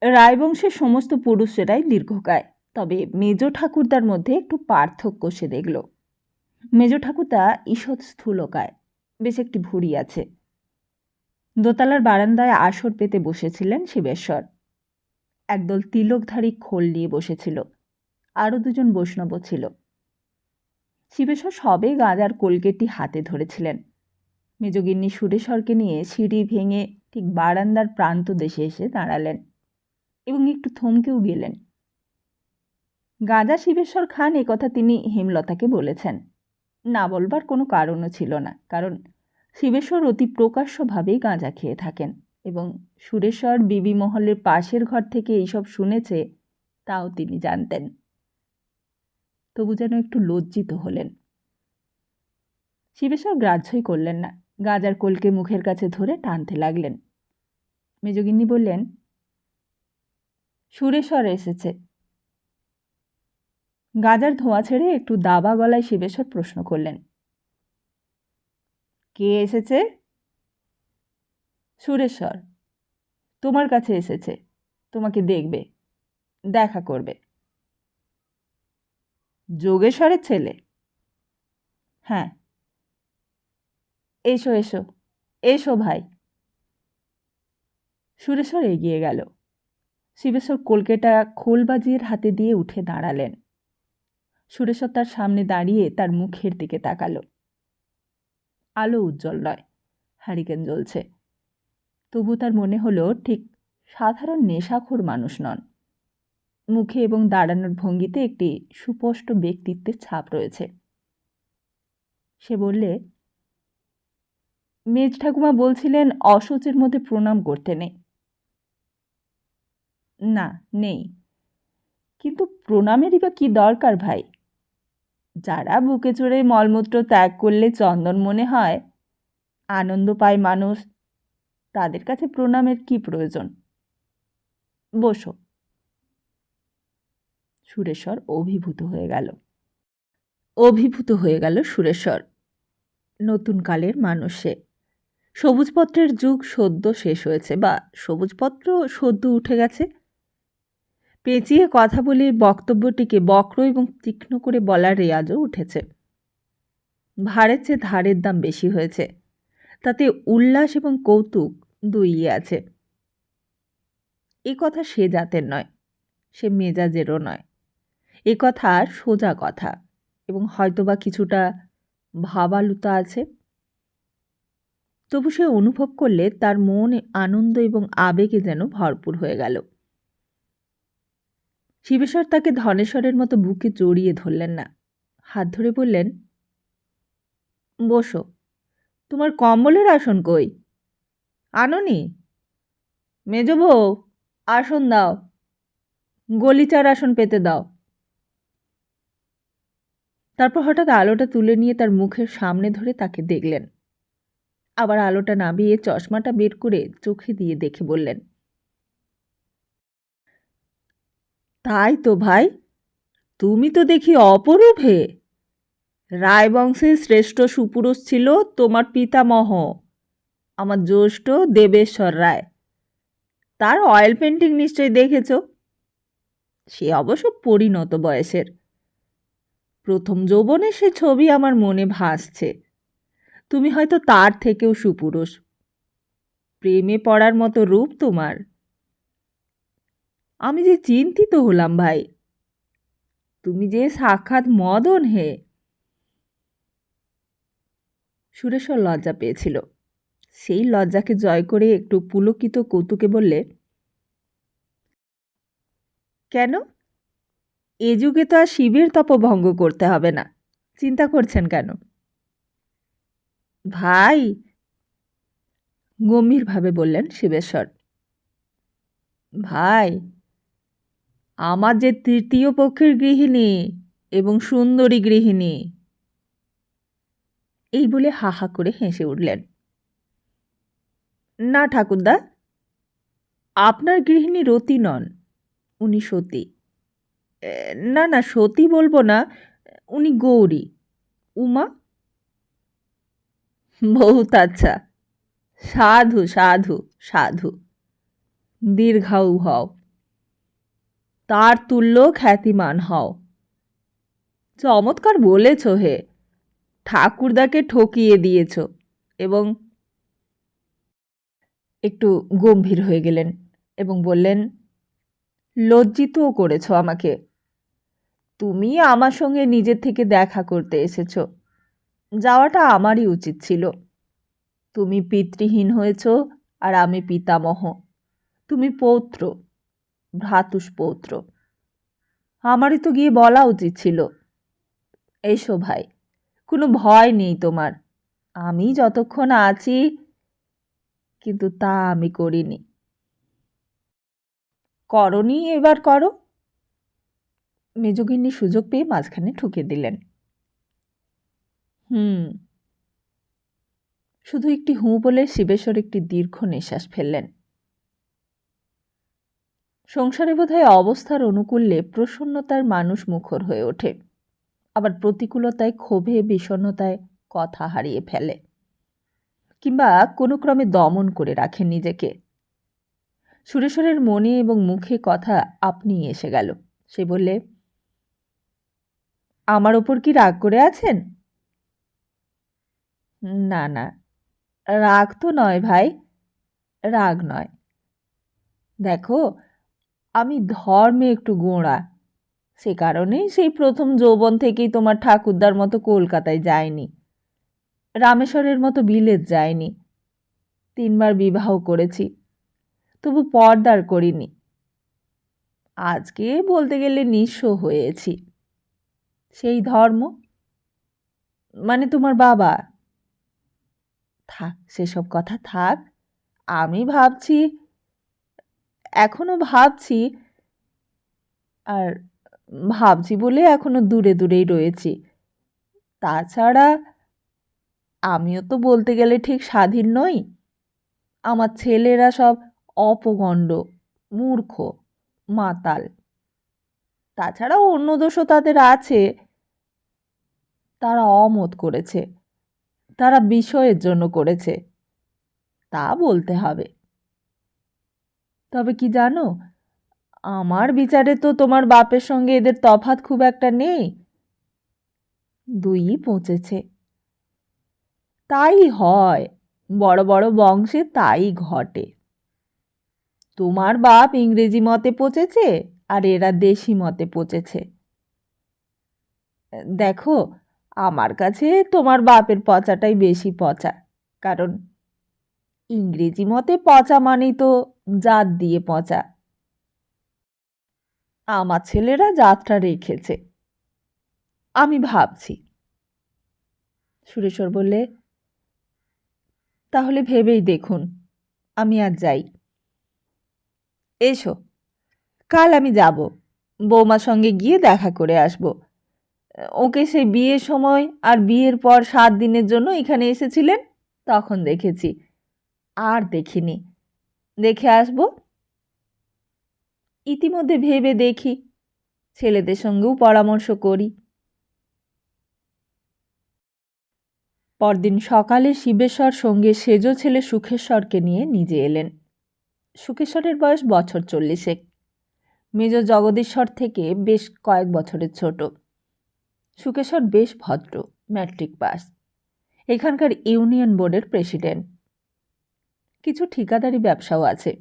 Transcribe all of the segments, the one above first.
রায়বংশের সমস্ত পুরুষেরাই দীর্ঘকায়, তবে মেজ ঠাকুরদার মধ্যে একটু পার্থক্য সে দেখল। মেজ ঠাকুরদা ঈষৎ স্থূলকায়, বেশ একটি ভুঁড়ি আছে। দোতলার বারান্দায় আসর পেতে বসেছিলেন শিবেশ্বর। একদল তিলকধারী খোল নিয়ে বসেছিল, আরও দুজন বৈষ্ণব ছিল। শিবেশ্বর সবে গাঁজার কোলগেটটি হাতে ধরেছিলেন। মেজগিন্নি সুরেশ্বরকে নিয়ে সিঁড়ি ভেঙে ঠিক বারান্দার প্রান্ত দেশে এসে দাঁড়ালেন এবং একটু থমকেও গেলেন। গাঁজা শিবেশ্বর খান একথা তিনি হেমলতাকে বলেছেন। না বলবার কোনো কারণও ছিল না, কারণ শিবেশ্বর অতি প্রকাশ্যভাবেই গাঁজা খেয়ে থাকেন এবং সুরেশ্বর বিবি মহলের পাশের ঘর থেকে এইসব শুনেছে তাও তিনি জানতেন। তবু যেন একটু লজ্জিত হলেন। শিবেশ্বর গ্রাহ্যই করলেন না, গাঁজার কোলকে মুখের কাছে ধরে টানতে লাগলেন। মেজগিন্নি বললেন, সুরেশ্বর এসেছে। গাঁজার ধোঁয়া ছেড়ে একটু দাবা গলায় শিবেশ্বর প্রশ্ন করলেন, কে এসেছে? সুরেশ্বর তোমার কাছে এসেছে, তোমাকে দেখবে, দেখা করবে। যোগেশ্বরের ছেলে? হ্যাঁ। এসো এসো এসো ভাই। সুরেশ্বর এগিয়ে গেল। শিবেশ্বর কলকেটা খোল বাজিয়ের হাতে দিয়ে উঠে দাঁড়ালেন। সুরেশ্বর তার সামনে দাঁড়িয়ে তার মুখের দিকে তাকালো। আলো উজ্জ্বল নয়, হারিকেন জ্বলছে। তবু তার মনে হলো ঠিক সাধারণ নেশাখোর মানুষ নন। মুখে এবং দাঁড়ানোর ভঙ্গিতে একটি সুস্পষ্ট ব্যক্তিত্বের ছাপ রয়েছে। সে বললে, মেজ ঠাকুমা বলছিলেন অশৌচের মধ্যে প্রণাম করতে নেই। না, নেই, কিন্তু প্রণামেরই বা কি দরকার ভাই? যারা বুকে চড়ে মলমূত্র ত্যাগ করলে চন্দন মনে হয়, আনন্দ পায় মানুষ, তাদের কাছে প্রণামের কি প্রয়োজন? বসো। সুরেশ্বর অভিভূত হয়ে গেল সুরেশ্বর। নতুন কালের মানুষ সে। সবুজপত্রের যুগ সদ্য শেষ হয়েছে, বা সবুজপত্র সদ্য উঠে গেছে। পেঁচিয়ে কথা বলে বক্তব্যটিকে বক্র এবং তীক্ষ্ণ করে বলার রেয়াজও উঠেছে। ভাড়ের চেয়ে ধারের দাম বেশি হয়েছে, তাতে উল্লাস এবং কৌতুক দুইই আছে। এ কথা সে জাতের নয়, সে মেজাজেরও নয়। এ কথা সোজা কথা এবং হয়তোবা কিছুটা ভাবালুতা আছে। তবু সে অনুভব করলে তার মন আনন্দ এবং আবেগে যেন ভরপুর হয়ে গেল। শিবেশ্বর তাকে ধনেশ্বরের মতো বুকে জড়িয়ে ধরলেন না, হাত ধরে বললেন, বসো। তোমার কম্বলের আসন কই? আনোনি? মেজ বউ, আসন দাও, গলিচার আসন পেতে দাও। তারপর হঠাৎ আলোটা তুলে নিয়ে তার মুখের সামনে ধরে তাকে দেখলেন। আবার আলোটা নামিয়ে চশমাটা বের করে চোখে দিয়ে দেখে বললেন, তাই তো ভাই, তুমি তো দেখি অপরূপ হে। রায়বংশের শ্রেষ্ঠ সুপুরুষ ছিল তোমার পিতামহ, আমার জ্যেষ্ঠ দেবেশ্বর রায়। তার অয়েল পেন্টিং নিশ্চয়ই দেখেছ। সে অবশ্য পরিণত বয়সের। প্রথম যৌবনে সে ছবি আমার মনে ভাসছে। তুমি হয়তো তার থেকেও সুপুরুষ। প্রেমে পড়ার মতো রূপ তোমার। আমি যে চিন্তিত হলাম ভাই, তুমি যে সাক্ষাৎ মদন হে। সুরেশ্বর লজ্জা পেয়েছিল। সেই লজ্জাকে জয় করে একটু পুলকিত কৌতুকে বললে, কেন? এ যুগে তো আর শিবের তপভঙ্গ করতে হবে না, চিন্তা করছেন কেন? ভাই, গম্ভীরভাবে বললেন শিবেশ্বর, ভাই, আমার যে তৃতীয় পক্ষের গৃহিণী এবং সুন্দরী গৃহিণী। এই বলে হা হা করে হেসে উঠলেন। না ঠাকুরদা, আপনার গৃহিণী রতি নন, উনি সতী। না না, সতী বলবো না, উনি গৌরী, উমা। বহুত আচ্ছা, সাধু সাধু সাধু, দীর্ঘায়ু হও। তার তুল্য খ্যাতিমান হও। চমৎকার বলেছ হে, ঠাকুরদাকে ঠকিয়ে দিয়েছ। এবং একটু গম্ভীর হয়ে গেলেন এবং বললেন, লজ্জিতও করেছ আমাকে। তুমি আমার সঙ্গে নিজের থেকে দেখা করতে এসেছ, যাওয়াটা আমারই উচিত ছিল। তুমি পিতৃহীন হয়েছ আর আমি পিতামহ। তুমি পৌত্র, ভ্রাতুষ্পৌত্র। আমারই তো গিয়ে বলা উচিত ছিল। এসো ভাই, কোনো ভয় নেই তোমার। আমি যতক্ষণ আছি, কিন্তু তা আমি করিনি। করনি, এবার করো। মেজগিন্নি সুযোগ পেয়ে মাঝখানে ঠুকে দিলেন। শুধু একটি হুঁ বলে শিবেশ্বর একটি দীর্ঘ নিঃশ্বাস ফেললেন। সংসারে বোধহয় অবস্থার অনুকূল্যে প্রসন্নতার মানুষ মুখর হয়ে ওঠে, আবার প্রতিকূলতায় ক্ষোভে বিষণ্ণতায় কথা হারিয়ে ফেলে, কিংবা কোনো ক্রমে দমন করে রাখেন নিজেকে। সুরেশ্বরের মনে এবং মুখে কথা আপনি এসে গেল। সে বললে, আমার ওপর কি রাগ করে আছেন? না না, রাগ তো নয় ভাই, রাগ নয়। দেখো, আমি ধর্মে একটু গোঁড়া, সে কারণেই সেই প্রথম যৌবন থেকেই তোমার ঠাকুরদার মতো কলকাতায় যায়নি, রামেশ্বরের মতো বিলেত যায়নি। 3 বার বিবাহ করেছি, তবু পর্দার করিনি। আজকে বলতে গেলে নিঃস্ব হয়েছি। সেই ধর্ম, মানে তোমার বাবা। থাক, সেসব কথা থাক। আমি ভাবছি, এখনো ভাবছি, আর ভাবছি বলে এখনো দূরে দূরেই রয়েছি। তাছাড়া আমিও তো বলতে গেলে ঠিক স্বাধীন নই। আমার ছেলেরা সব অপগণ্ড, মূর্খ, মাতাল। তাছাড়াও অন্য দোষও তাদের আছে। তারা অমত করেছে, তারা বিষয়ের জন্য করেছে, তা বলতে হবে। তবে কি জানো, আমার বিচারে তো তোমার বাপের সঙ্গে এদের তফাৎ খুব একটা নেই। দুই-ই পচেছে। তাই হয়, বড় বড় বংশে তাই ঘটে। তোমার বাপ ইংরেজি মতে পচেছে, আর এরা দেশি মতে পচেছে। দেখো, আমার কাছে তোমার বাপের পচাটাই বেশি পচা, কারণ ইংরেজি মতে পচা মানেই তো জাত দিয়ে পচা। আমার ছেলেরা জাতটা রেখেছে, আমি ভাবছি। সুরেশ্বর বললে, তাহলে ভেবেই দেখুন, আমি আর যাই। এসো, কাল আমি যাব, বৌমার সঙ্গে গিয়ে দেখা করে আসব। ওকে সেই বিয়ের সময় আর বিয়ের পর 7 দিনের জন্য এখানে এসেছিলেন, তখন দেখেছি, আর দেখিনি। দেখে আসব। ইতিমধ্যে ভেবে দেখি, ছেলেদের সঙ্গেও পরামর্শ করি। পরদিন সকালে শিবেশ্বর সঙ্গে সেজ ছেলে সুখেশ্বরকে নিয়ে নিজে এলেন। সুখেশ্বরের বয়স বছর 40। মেজ জগদীশ্বর থেকে বেশ কয়েক বছরের ছোট। সুখেশ্বর বেশ ভদ্র, ম্যাট্রিক পাস, এখানকার ইউনিয়ন বোর্ডের প্রেসিডেন্ট। কিছু ঠিকাদারি ব্যবসাও আছে।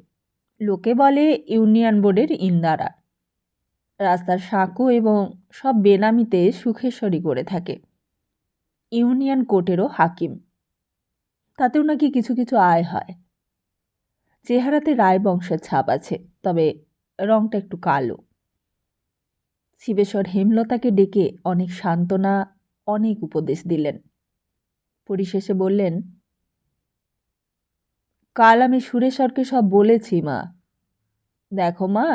লোকে বলে ইউনিয়ন বোর্ডের ইন্দারা। রাস্তার সাঁকো এবং সব বেনামিতে সুখেশ্বরই করে থাকে। ইউনিয়ন কোর্টেরও হাকিম, তাতেও নাকি কিছু কিছু আয় হয়। চেহারাতে রায়বংশের ছাপ আছে, তবে রংটা একটু কালো। শিবেশ্বর হেমলতাকে ডেকে অনেক সান্ত্বনা, অনেক উপদেশ দিলেন। পরিশেষে বললেন, কাল আমি সুরেশ্বরকে সব বলেছি মা। দেখো মা,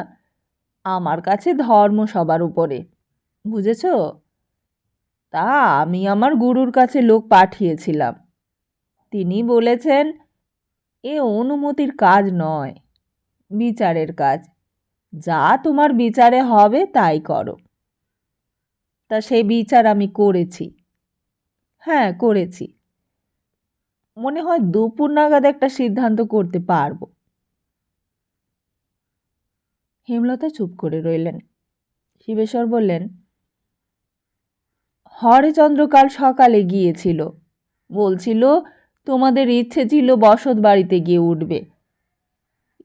আমার কাছে ধর্ম সবার উপরে, বুঝেছ? তা আমি আমার গুরুর কাছে লোক পাঠিয়েছিলাম। তিনি বলেছেন, এ অনুমতির কাজ নয়, বিচারের কাজ। যা তোমার বিচারে হবে তাই করো। তা সেই বিচার আমি করেছি। হ্যাঁ, করেছি। মনে হয় দুপুর নাগাদ একটা সিদ্ধান্ত করতে পারবো। হেমলতা চুপ করে রইলেন। শিবেশ্বর বললেন, হরেচন্দ্র কাল সকালে গিয়েছিল, বলছিল তোমাদের ইচ্ছে ছিল বসত বাড়িতে গিয়ে উঠবে।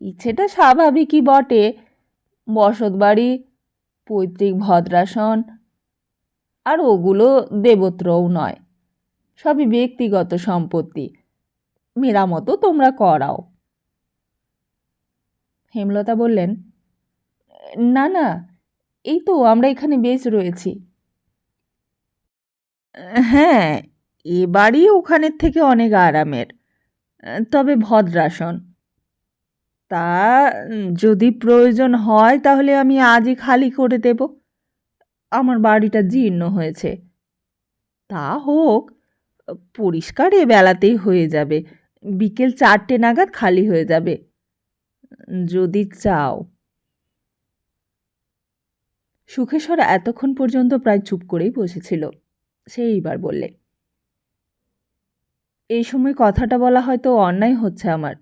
ইচ্ছেটা স্বাভাবিকই বটে, বসত বাড়ি, পৈতৃক ভদ্রাসন, আর ওগুলো দেবত্রও নয়, সবই ব্যক্তিগত সম্পত্তি, মেরামতো তোমরা করাও। হেমলতা বললেন, না না, এই তো আমরা এখানে বেশ রয়েছি। হ্যাঁ, এ বাড়ি ওখানের থেকে অনেক আরামের, তবে ভদ্রাসন। তা যদি প্রয়োজন হয় তাহলে আমি আজই খালি করে দেব। আমার বাড়িটা জীর্ণ হয়েছে। তা হোক, পরিষ্কার এ বেলাতেই হয়ে যাবে, বিকেল 4টে নাগাদ খালি হয়ে যাবে, যদি চাও। সুখেশ্বর এতক্ষণ পর্যন্ত প্রায় চুপ করেই বসেছিল। সে এইবার বললে, এই সময় কথাটা বলা হয়তো অন্যায় হচ্ছে আমার।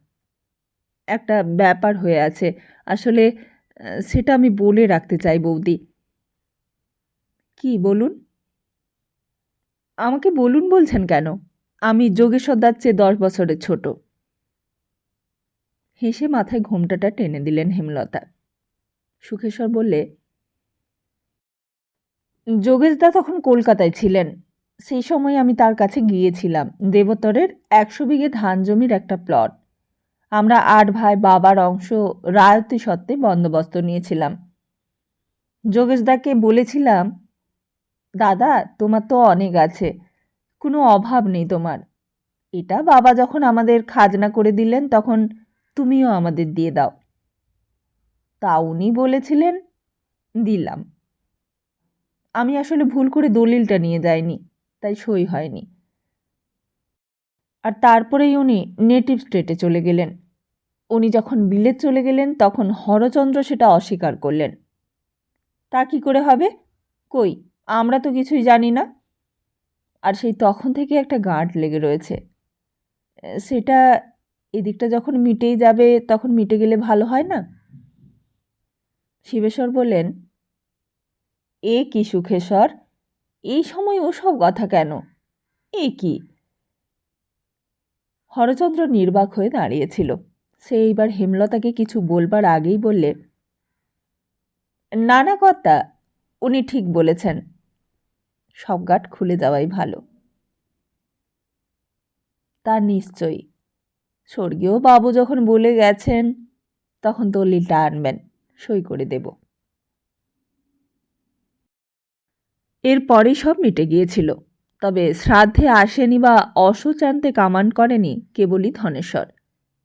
একটা ব্যাপার হয়ে আছে, আসলে সেটা আমি বলে রাখতে চাই বৌদি। কি বলুন? আমাকে বলুন বলছেন কেন? আমি যোগেশ্বরদার চেয়ে 10 বছরের ছোট। হেসে মাথায় ঘোমটাটা টেনে দিলেন হেমলতা। সুখেশ্বর বললে, যোগেশদা তখন কলকাতায় ছিলেন। সেই সময় আমি তার কাছে গিয়েছিলাম। দেবতরের 100 বিঘে ধান জমির একটা প্লট। আমরা 8 ভাই বাবার অংশ রায়তি সত্ত্বে বন্দোবস্ত নিয়েছিলাম। যোগেশদাকে বলেছিলাম, দাদা তোমার তো অনেক আছে, কোনো অভাব নেই তোমার। এটা বাবা যখন আমাদের খাজনা করে দিলেন তখন তুমিও আমাদের দিয়ে দাও। তা উনি বলেছিলেন, দিলাম। আমি আসলে ভুল করে দলিলটা নিয়ে যাইনি, তাই সই হয়নি। আর তারপরেই উনি নেটিভ স্টেটে চলে গেলেন। উনি যখন বিলেত চলে গেলেন তখন হরচন্দ্র সেটা অস্বীকার করলেন। তা কি করে হবে? কই, আমরা তো কিছুই জানি না। আর সেই তখন থেকে একটা গাঁট লেগে রয়েছে। সেটা এদিকটা যখন মিটেই যাবে তখন মিটে গেলে ভালো হয় না? শিবেশ্বর বললেন, এ কি সুখেশ্বর, এই সময় ওসব কথা কেন? এ কি? হরচন্দ্র নির্বাক হয়ে দাঁড়িয়েছিল। সে এইবার হেমলতাকে কিছু বলবার আগেই বললে, না না কর্তা, উনি ঠিক বলেছেন, সব গাঁট খুলে যাওয়াই ভালো। তা নিশ্চয়ই, স্বর্গীয় বাবু যখন বলে গেছেন তখন দলিলটা আনবেন, সই করে দেব। এরপরই সব মিটে গিয়েছিল। তবে শ্রাদ্ধে আসেনি বা অশোচান্তে কামান করেনি কেবলই ধনেশ্বর।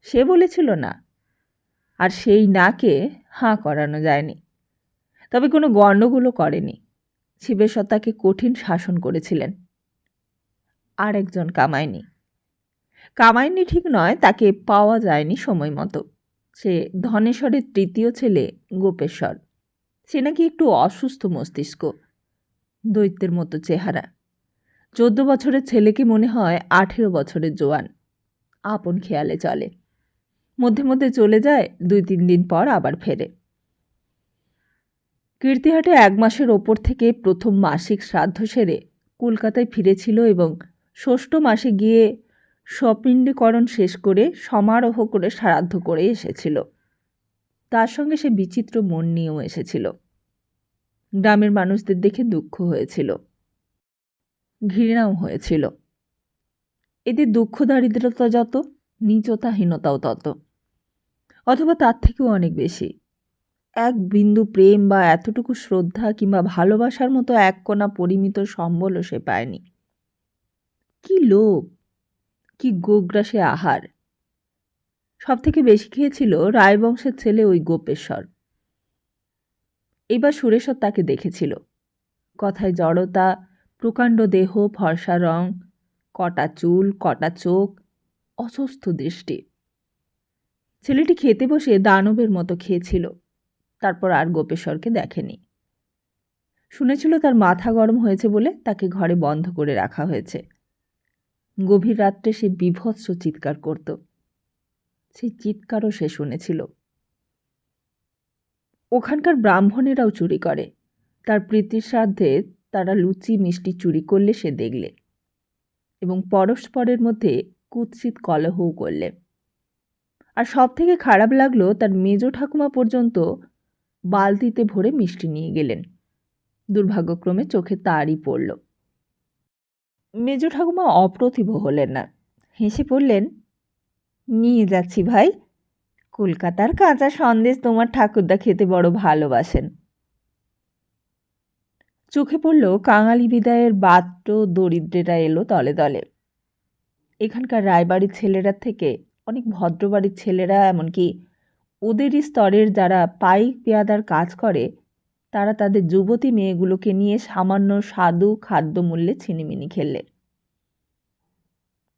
সে বলেছিল না, আর সেই নাকে হাঁ করানো যায়নি। তবে কোনো গণ্ডগোলও করেনি। শিবেশ্বর তাকে কঠিন শাসন করেছিলেন। আর একজন কামায়নি। কামায়নি ঠিক নয়, তাকে পাওয়া যায়নি সময় মতো। সে ধনেশ্বরের তৃতীয় ছেলে গোপেশ্বর। সে নাকি একটু অসুস্থ মস্তিষ্ক, দৈত্যের মতো চেহারা। 14 বছরের ছেলেকে মনে হয় 18 বছরের জোয়ান। আপন খেয়ালে চলে, মধ্যে মধ্যে চলে যায়, 2-3 দিন পর আবার ফেরে। কীর্তিহাটে 1 মাসের ওপর থেকে প্রথম মাসিক শ্রাদ্ধ সেরে কলকাতায় ফিরেছিল এবং ষষ্ঠ মাসে গিয়ে সপিণ্ডীকরণ শেষ করে সমারোহ করে শ্রাদ্ধ করে এসেছিল। তার সঙ্গে সে বিচিত্র মন নিয়েও এসেছিল। গ্রামের মানুষদের দেখে দুঃখ হয়েছিল, ঘৃণাও হয়েছিল। এদের দুঃখ দারিদ্রতা যত, নীচতাহীনতাও তত, অথবা তার থেকেও অনেক বেশি। এক বিন্দু প্রেম বা এতটুকু শ্রদ্ধা কিংবা ভালোবাসার মতো এক কোণা পরিমিত সম্বলও সে পায়নি। কি লোভ, কি গোগ্রাসে আহার! সব থেকে বেশি খেয়েছিল রায়বংশের ছেলে ওই গোপেশ্বর। এইবার সুরেশ্বর তাকে দেখেছিল। কথায় জড়তা, প্রকাণ্ড দেহ, ফর্সা রং, কটা চুল, কটা চোখ, অসুস্থ দৃষ্টি। ছেলেটি খেতে বসে দানবের মতো খেয়েছিল। তারপর আর গোপেশ্বরকে দেখেনি। শুনেছিল তার মাথা গরম হয়েছে বলে তাকে ঘরে বন্ধ করে রাখা হয়েছে। গভীর রাত্রে সে বীভৎস চিৎকার করত। সেই চিৎকারও সে শুনেছিল। ওখানকার ব্রাহ্মণেরাও চুরি করে। তার প্রীতির শ্রাদ্ধে তারা লুচি মিষ্টি চুরি করলে সে দেখলে, এবং পরস্পরের মধ্যে কুৎসিত কলহও করলে। আর সব থেকে খারাপ লাগলো, তার মেজ ঠাকুমা পর্যন্ত বালতিতে ভরে মিষ্টি নিয়ে গেলেন। দুর্ভাগ্যক্রমে চোখে তারই পড়ল। মেজ ঠাকুমা অপ্রতিভ হলেন না, হেসে পড়লেন, নিয়ে যাচ্ছি ভাই, কলকাতার কাঁচা সন্দেশ তোমার ঠাকুরদা খেতে বড় ভালোবাসেন। চোখে পড়ল কাঙালি বিদায়ের বাদ্য দরিদ্রেরা এলো দলে দলে। এখানকার রায়বাড়ির ছেলেরা থেকে অনেক ভদ্রবাড়ির ছেলেরা, এমনকি ওদেরই স্তরের যারা পাইক পেয়াদার কাজ করে, তারা তাদের যুবতী মেয়েগুলোকে নিয়ে সামান্য স্বাদু খাদ্যমূল্যে ছিনিমিনি খেললে।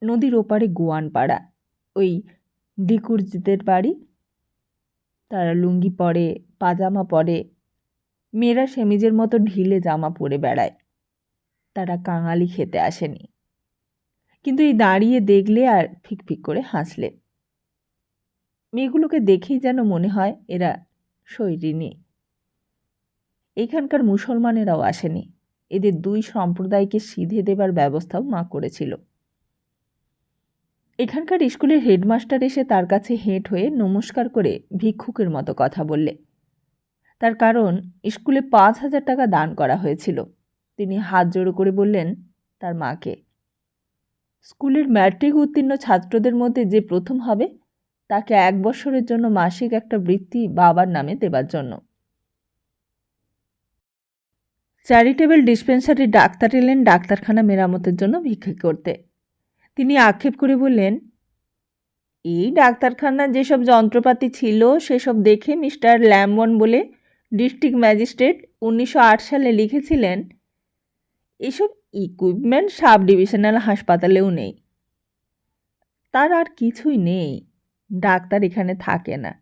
নদীর ওপারে গোয়ানপাড়া, ওই ডিকুরজিদের বাড়ি। তারা লুঙ্গি পরে, পাজামা পরে, মেয়েরা সেমিজের মতো ঢিলে জামা পরে বেড়ায়। তারা কাঙালি খেতে আসেনি, কিন্তু এই দাঁড়িয়ে দেখলে আর ফিকফিক করে হাসলে। মেয়েগুলোকে দেখেই যেন মনে হয় এরা শৈরিনী। এখানকার মুসলমানেরাও আসেনি, এদের দুই সম্প্রদায়কে সিধে দেবার ব্যবস্থাও মা করেছিল। এখানকার স্কুলের হেডমাস্টার এসে তার কাছে হেঁট হয়ে নমস্কার করে ভিক্ষুকের মতো কথা বললে। তার কারণ, স্কুলে 5,000 টাকা দান করা হয়েছিল। তিনি হাত জোড়ো করে বললেন তার মাকে, স্কুলের ম্যাট্রিক উত্তীর্ণ ছাত্রদের মধ্যে যে প্রথম হবে তাকে 1 বছরের জন্য মাসিক একটা বৃত্তি বাবার নামে দেবার জন্য। চ্যারিটেবল ডিসপেন্সারির ডাক্তার এলেন ডাক্তারখানা মেরামতের জন্য ভিক্ষা করতে। তিনি আক্ষেপ করে বললেন, এই ডাক্তারখানার যেসব যন্ত্রপাতি ছিল সেসব দেখে মিস্টার ল্যামবন বলে ডিস্ট্রিক্ট ম্যাজিস্ট্রেট 1908 সালে লিখেছিলেন, এসব ইকুইপমেন্ট সাব ডিভিশনাল হাসপাতালেও নেই। তার আর কিছুই নেই, ডাক্তার এখানে থাকে না,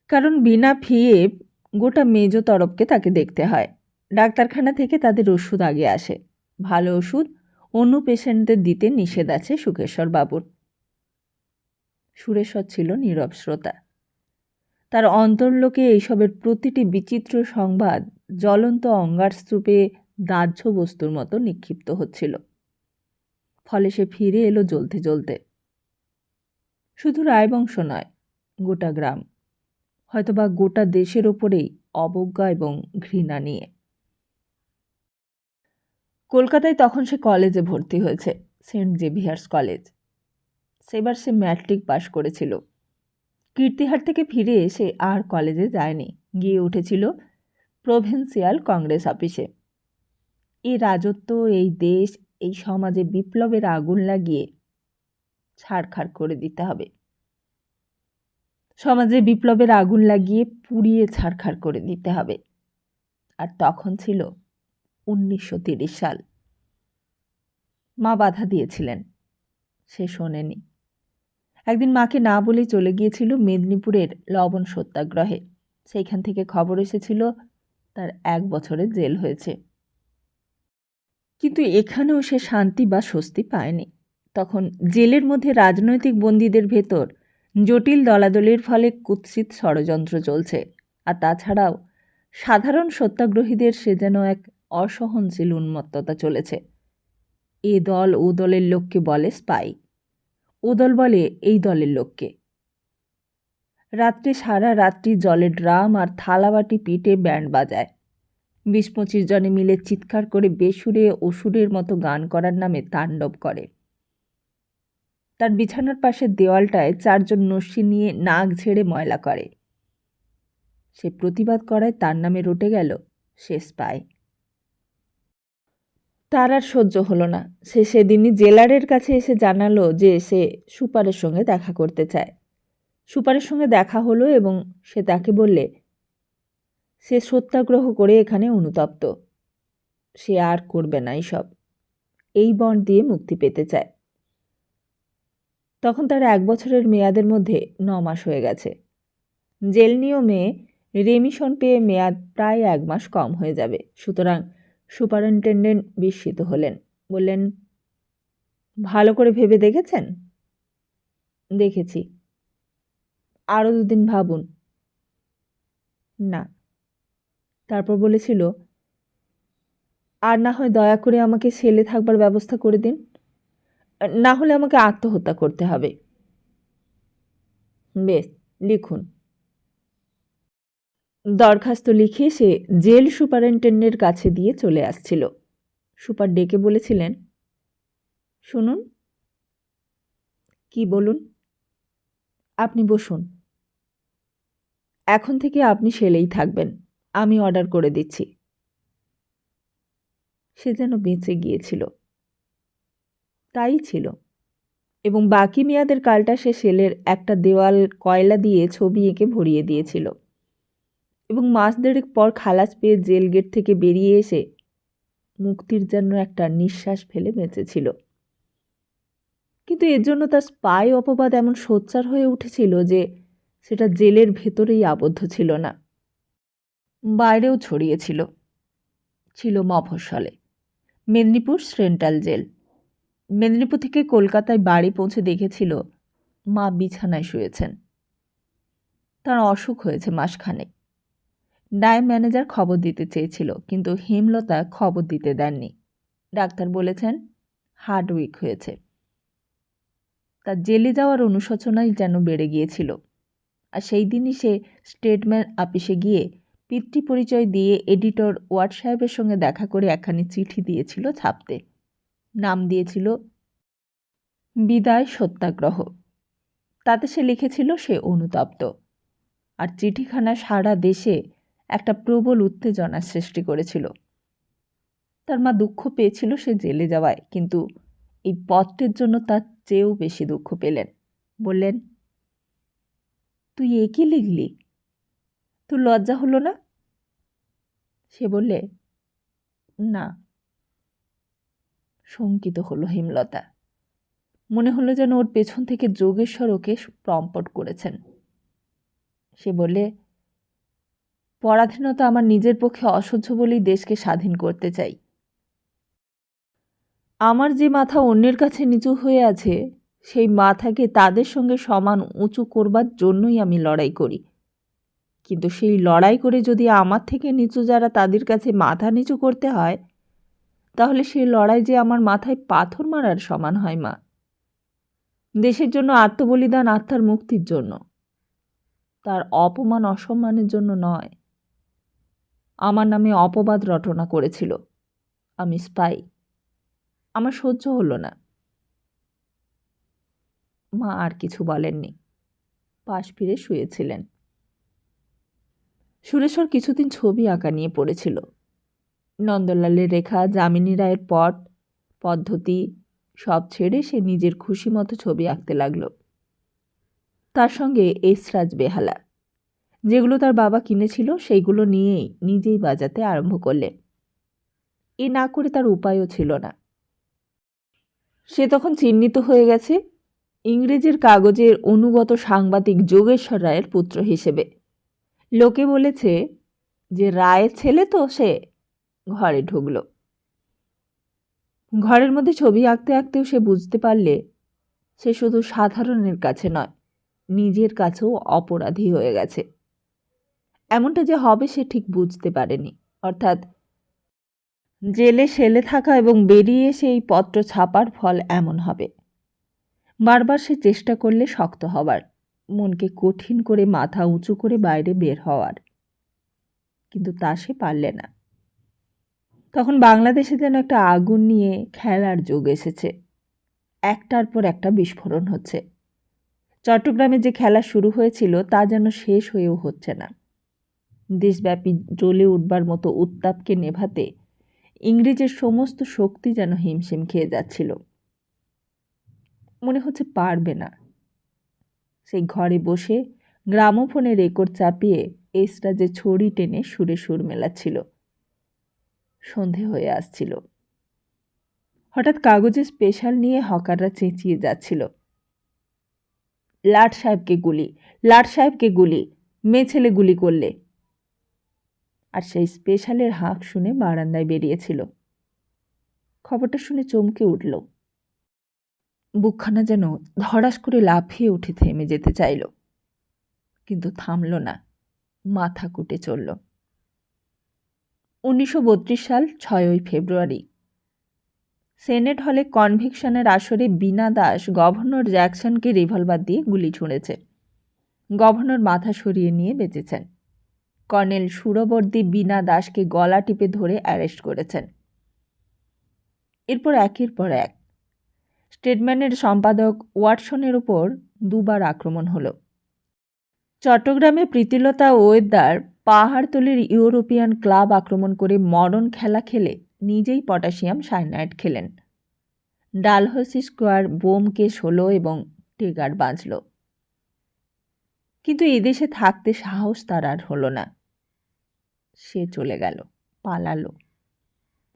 কারণ বিনা ফিয়ে গোটা মেজ তরফকে তাকে দেখতে হয়। ডাক্তারখানা থেকে তাদের ওষুধ আগে আসে। ভালো ওষুধ অন্য পেশেন্টদের দিতে নিষেধ আছে সুখেশ্বর বাবুর। সুরেশ্বর ছিল নীরব শ্রোতা। তার অন্তর্লোকে এইসবের প্রতিটি বিচিত্র সংবাদ জ্বলন্ত অঙ্গারস্তূপে দাহ্য বস্তুর মতো নিক্ষিপ্ত হচ্ছিল। ফলে সে ফিরে এলো জ্বলতে জ্বলতে। শুধু রায়বংশ নয়, গোটা গ্রাম, হয়তোবা গোটা দেশের ওপরেই অবজ্ঞা এবং ঘৃণা নিয়ে। কলকাতায় তখন সে কলেজে ভর্তি হয়েছে, সেন্ট জেভিয়ার্স কলেজ। সেবার সে ম্যাট্রিক পাশ করেছিল। কীর্তিহার থেকে ফিরে এসে আর কলেজে যায়নি, গিয়ে উঠেছিল প্রভিন্সিয়াল কংগ্রেস অফিসে। এই রাজত্ব, এই দেশ, এই সমাজে বিপ্লবের আগুন লাগিয়ে ছাড়খাড় করে দিতে হবে। সমাজে বিপ্লবের আগুন লাগিয়ে পুড়িয়ে ছাড়খাড় করে দিতে হবে। আর তখন ছিল 1930 সাল। মা বাধা দিয়েছিলেন, সে শোনেনি। একদিন মাকে না বলে চলে গিয়েছিল মেদিনীপুরের লবণ সত্যাগ্রহে। সেইখান থেকে খবর এসেছিল তার 1 বছরের জেল হয়েছে। কিন্তু এখানেও সে শান্তি বা স্বস্তি পায়নি। তখন জেলের মধ্যে রাজনৈতিক বন্দীদের ভেতর জটিল দলাদলির ফলে কুৎসিত ষড়যন্ত্র চলছে। আর তাছাড়াও সাধারণ সত্যাগ্রহীদের সে যেন এক অসহনশীল উন্মত্ততা চলেছে। এ দল ও দলের লোককে বলে স্পাই, ও দল বলে এই দলের লোককে। রাত্রে সারা রাত্রি জলে ড্রাম আর থালাবাটি পিটে ব্যান্ড বাজায়। 20-25 জনে মিলে চিৎকার করে বেসুরে অসুরের মতো গান করার নামে তাণ্ডব করে। তার বিছানার পাশের দেওয়ালটায় 4 জন নস্যি নিয়ে নাক ঝেড়ে ময়লা করে। সে প্রতিবাদ করায় তার নামে রটে গেল সে স্পাই। তার আর সহ্য হলো না। সে সেদিনই জেলারের কাছে এসে জানালো যে সে সুপারের সঙ্গে দেখা করতে চায়। সুপারের সঙ্গে দেখা হলো এবং সে তাকে বললে সে সত্যাগ্রহ করে এখানে অনুতপ্ত, সে আর করবে না এইসব, এই বন্ড দিয়ে মুক্তি পেতে চায়। তখন তার 1 বছরের মেয়াদের মধ্যে 9 মাস হয়ে গেছে। জেল নিয়মে রেমিশন পেয়ে মেয়াদ প্রায় 1 মাস কম হয়ে যাবে। সুতরাং সুপারিনটেনডেন্ট বিস্মিত হলেন, বললেন, ভালো করে ভেবে দেখেছেন? দেখেছি। আরও 2 দিন ভাবুন। না। তারপর বলেছিল, আর না হয় দয়া করে আমাকে সেলে থাকবার ব্যবস্থা করে দিন, না হলে আমাকে আত্মহত্যা করতে হবে। বেশ, লিখুন। দরখাস্ত লিখে সে জেল সুপারিনটেন্ডেন্টের কাছে দিয়ে চলে আসছিল। সুপার ডেকে বলেছিলেন, শুনুন। কি বলুন? আপনি বসুন। এখন থেকে আপনি সেলেই থাকবেন, আমি অর্ডার করে দিচ্ছি। সে যেন বেঁচে গিয়েছিল। তাই ছিল। এবং বাকি মেয়াদের কালটা সে সেলের একটা দেওয়াল কয়লা দিয়ে ছবি এঁকে ভরিয়ে দিয়েছিল এবং মাস দেড়েক পর খালাস পেয়ে জেল গেট থেকে বেরিয়ে এসে মুক্তির জন্য একটা নিঃশ্বাস ফেলে বেঁচেছিল। কিন্তু এর জন্য তার স্পাই অপবাদ এমন সোচ্চার হয়ে উঠেছিল যে সেটা জেলের ভেতরেই আবদ্ধ ছিল না, বাইরেও ছড়িয়েছিল। ছিল মফস্বলে, মেদিনীপুর সেন্ট্রাল জেল। মেদিনীপুর থেকে কলকাতায় বাড়ি পৌঁছে দেখেছিল মা বিছানায় শুয়েছেন। তার অসুখ হয়েছে মাসখানেক। ডায় ম্যানেজার খবর দিতে চেয়েছিল, কিন্তু হেমলতা খবর দিতে দেননি। ডাক্তার বলেছেন হার্ট উইক হয়েছে। তার জেলে যাওয়ার অনুশোচনাই যেন বেড়ে গিয়েছিল। আর সেই দিনই সে স্টেটমেন্ট আপিসে গিয়ে পিতৃ পরিচয় দিয়ে এডিটর ওয়াট সাহেবের সঙ্গে দেখা করে একখানি চিঠি দিয়েছিল ছাপতে। নাম দিয়েছিল বিদায় সত্যাগ্রহ। তাতে সে লিখেছিল সে অনুতপ্ত। আর চিঠিখানা সারা দেশে একটা প্রবল উত্তেজনার সৃষ্টি করেছিল। তার মা দুঃখ পেয়েছিল সে জেলে যাওয়ায়, কিন্তু এই পত্রের জন্য তার চেয়েও বেশি দুঃখ পেলেন। বললেন, তুই এ কি লিখলি? তোর লজ্জা হলো না? সে বললে, না। শঙ্কিত হলো হেমলতা। মনে হলো যেন ওর পেছন থেকে যোগেশ্বর ওকে প্রম্পট করেছেন। সে বললে, পরাধীনতা আমার নিজের পক্ষে অসহ্য বলেই দেশকে স্বাধীন করতে চাই। আমার যে মাথা অন্যের কাছে নিচু হয়ে আছে, সেই মাথাকে তাদের সঙ্গে সমান উঁচু করবার জন্যই আমি লড়াই করি। কিন্তু সেই লড়াই করে যদি আমার থেকে নিচু যারা তাদের কাছে মাথা নিচু করতে হয়, তাহলে সেই লড়াই যে আমার মাথায় পাথর মারার সমান হয় মা। দেশের জন্য আত্মবলিদান আত্মার মুক্তির জন্য, তার অপমান অসম্মানের জন্য নয়। আমার নামে অপবাদ রটনা করেছিল, আমি স্পাই। আমার সহ্য হলো না। মা আর কিছু বলেননি, পাশ ফিরে শুয়েছিলেন। সুরেশ্বর কিছুদিন ছবি আঁকা নিয়ে পড়েছিল। নন্দলালের রেখা, যামিনী রায়ের পট পদ্ধতি সব ছেড়ে সে নিজের খুশি মতো ছবি আঁকতে লাগল। তার সঙ্গে এসরাজ বেহালা, যেগুলো তার বাবা কিনেছিল সেইগুলো নিয়েই নিজেই বাজাতে আরম্ভ করলেন। এ না করে তার উপায়ও ছিল না। সে তখন চিহ্নিত হয়ে গেছে ইংরেজের কাগজের অনুগত সাংবাদিক যোগেশ্বর রায়ের পুত্র হিসেবে। লোকে বলেছে যে রায়ের ছেলে তো সে। ঘরে ঢুকল। ঘরের মধ্যে ছবি আঁকতে আঁকতেও সে বুঝতে পারলে সে শুধু সাধারণের কাছে নয়, নিজের কাছেও অপরাধী হয়ে গেছে। এমনটা যে হবে সে ঠিক বুঝতে পারেনি। অর্থাৎ জেলে সেলে থাকা এবং বেরিয়ে সেই পত্র ছাপার ফল এমন হবে। বারবার সে চেষ্টা করলে শক্ত হবার, মনকে কঠিন করে মাথা উঁচু করে বাইরে বের হওয়ার, কিন্তু তা সে পারলে না। তখন বাংলাদেশে যেন একটা আগুন নিয়ে খেলার যোগ এসেছে। একটার পর একটা বিস্ফোরণ হচ্ছে। চট্টগ্রামে যে খেলা শুরু হয়েছিল তা যেন শেষ হয়েও হচ্ছে না। দেশব্যাপী জ্বলে উঠবার মতো উত্তাপকে নেভাতে ইংরেজের সমস্ত শক্তি যেন হিমশিম খেয়ে যাচ্ছিল। মনে হচ্ছে পারবে না। সেই ঘরে বসে গ্রামোফোনে রেকর্ড চাপিয়ে এসরাজে ছড়ি টেনে সুরে সুর মেলাচ্ছিল। সন্ধে হয়ে আসছিল। হঠাৎ কাগজে স্পেশাল নিয়ে হকাররা চেঁচিয়ে যাচ্ছিল, লাট সাহেবকে গুলি, লাট সাহেবকে গুলি, মেয়ে ছেলে গুলি করলে। আর সেই স্পেশালের হাঁক শুনে বারান্দায় বেরিয়েছিল। খবরটা শুনে চমকে উঠল। বুকখানা যেন ধড়াস করে লাফিয়ে উঠে থেমে যেতে চাইল, কিন্তু থামল না। মাথা কুটে চলল। 1932 সাল 6ই ফেব্রুয়ারি সেনেট হলে কনভিকশনের আসরে বীণা দাস গভর্নর জ্যাকসনকে রিভলভার দিয়ে গুলি ছুঁড়েছে। গভর্নর মাথা সরিয়ে নিয়ে বেঁচেছেন। কর্নেল সুরবর্দী বীণা দাসকে গলা টিপে ধরে অ্যারেস্ট করেছেন। এরপর একের পর এক স্টেটম্যানের সম্পাদক ওয়াটসনের উপর 2 বার আক্রমণ হলো। চট্টগ্রামে প্রীতিলতা ওয়েদ্দার পাহাড়তলির ইউরোপিয়ান ক্লাব আক্রমণ করে মরণ খেলা খেলে নিজেই পটাশিয়াম সায়ানাইড খেলেন। ডালহৌসি স্কোয়ার বোম কেস হলো এবং টেগার বাজল। কিন্তু এদেশে থাকতে সাহস তার আর হলো না। সে চলে গেল, পালালো।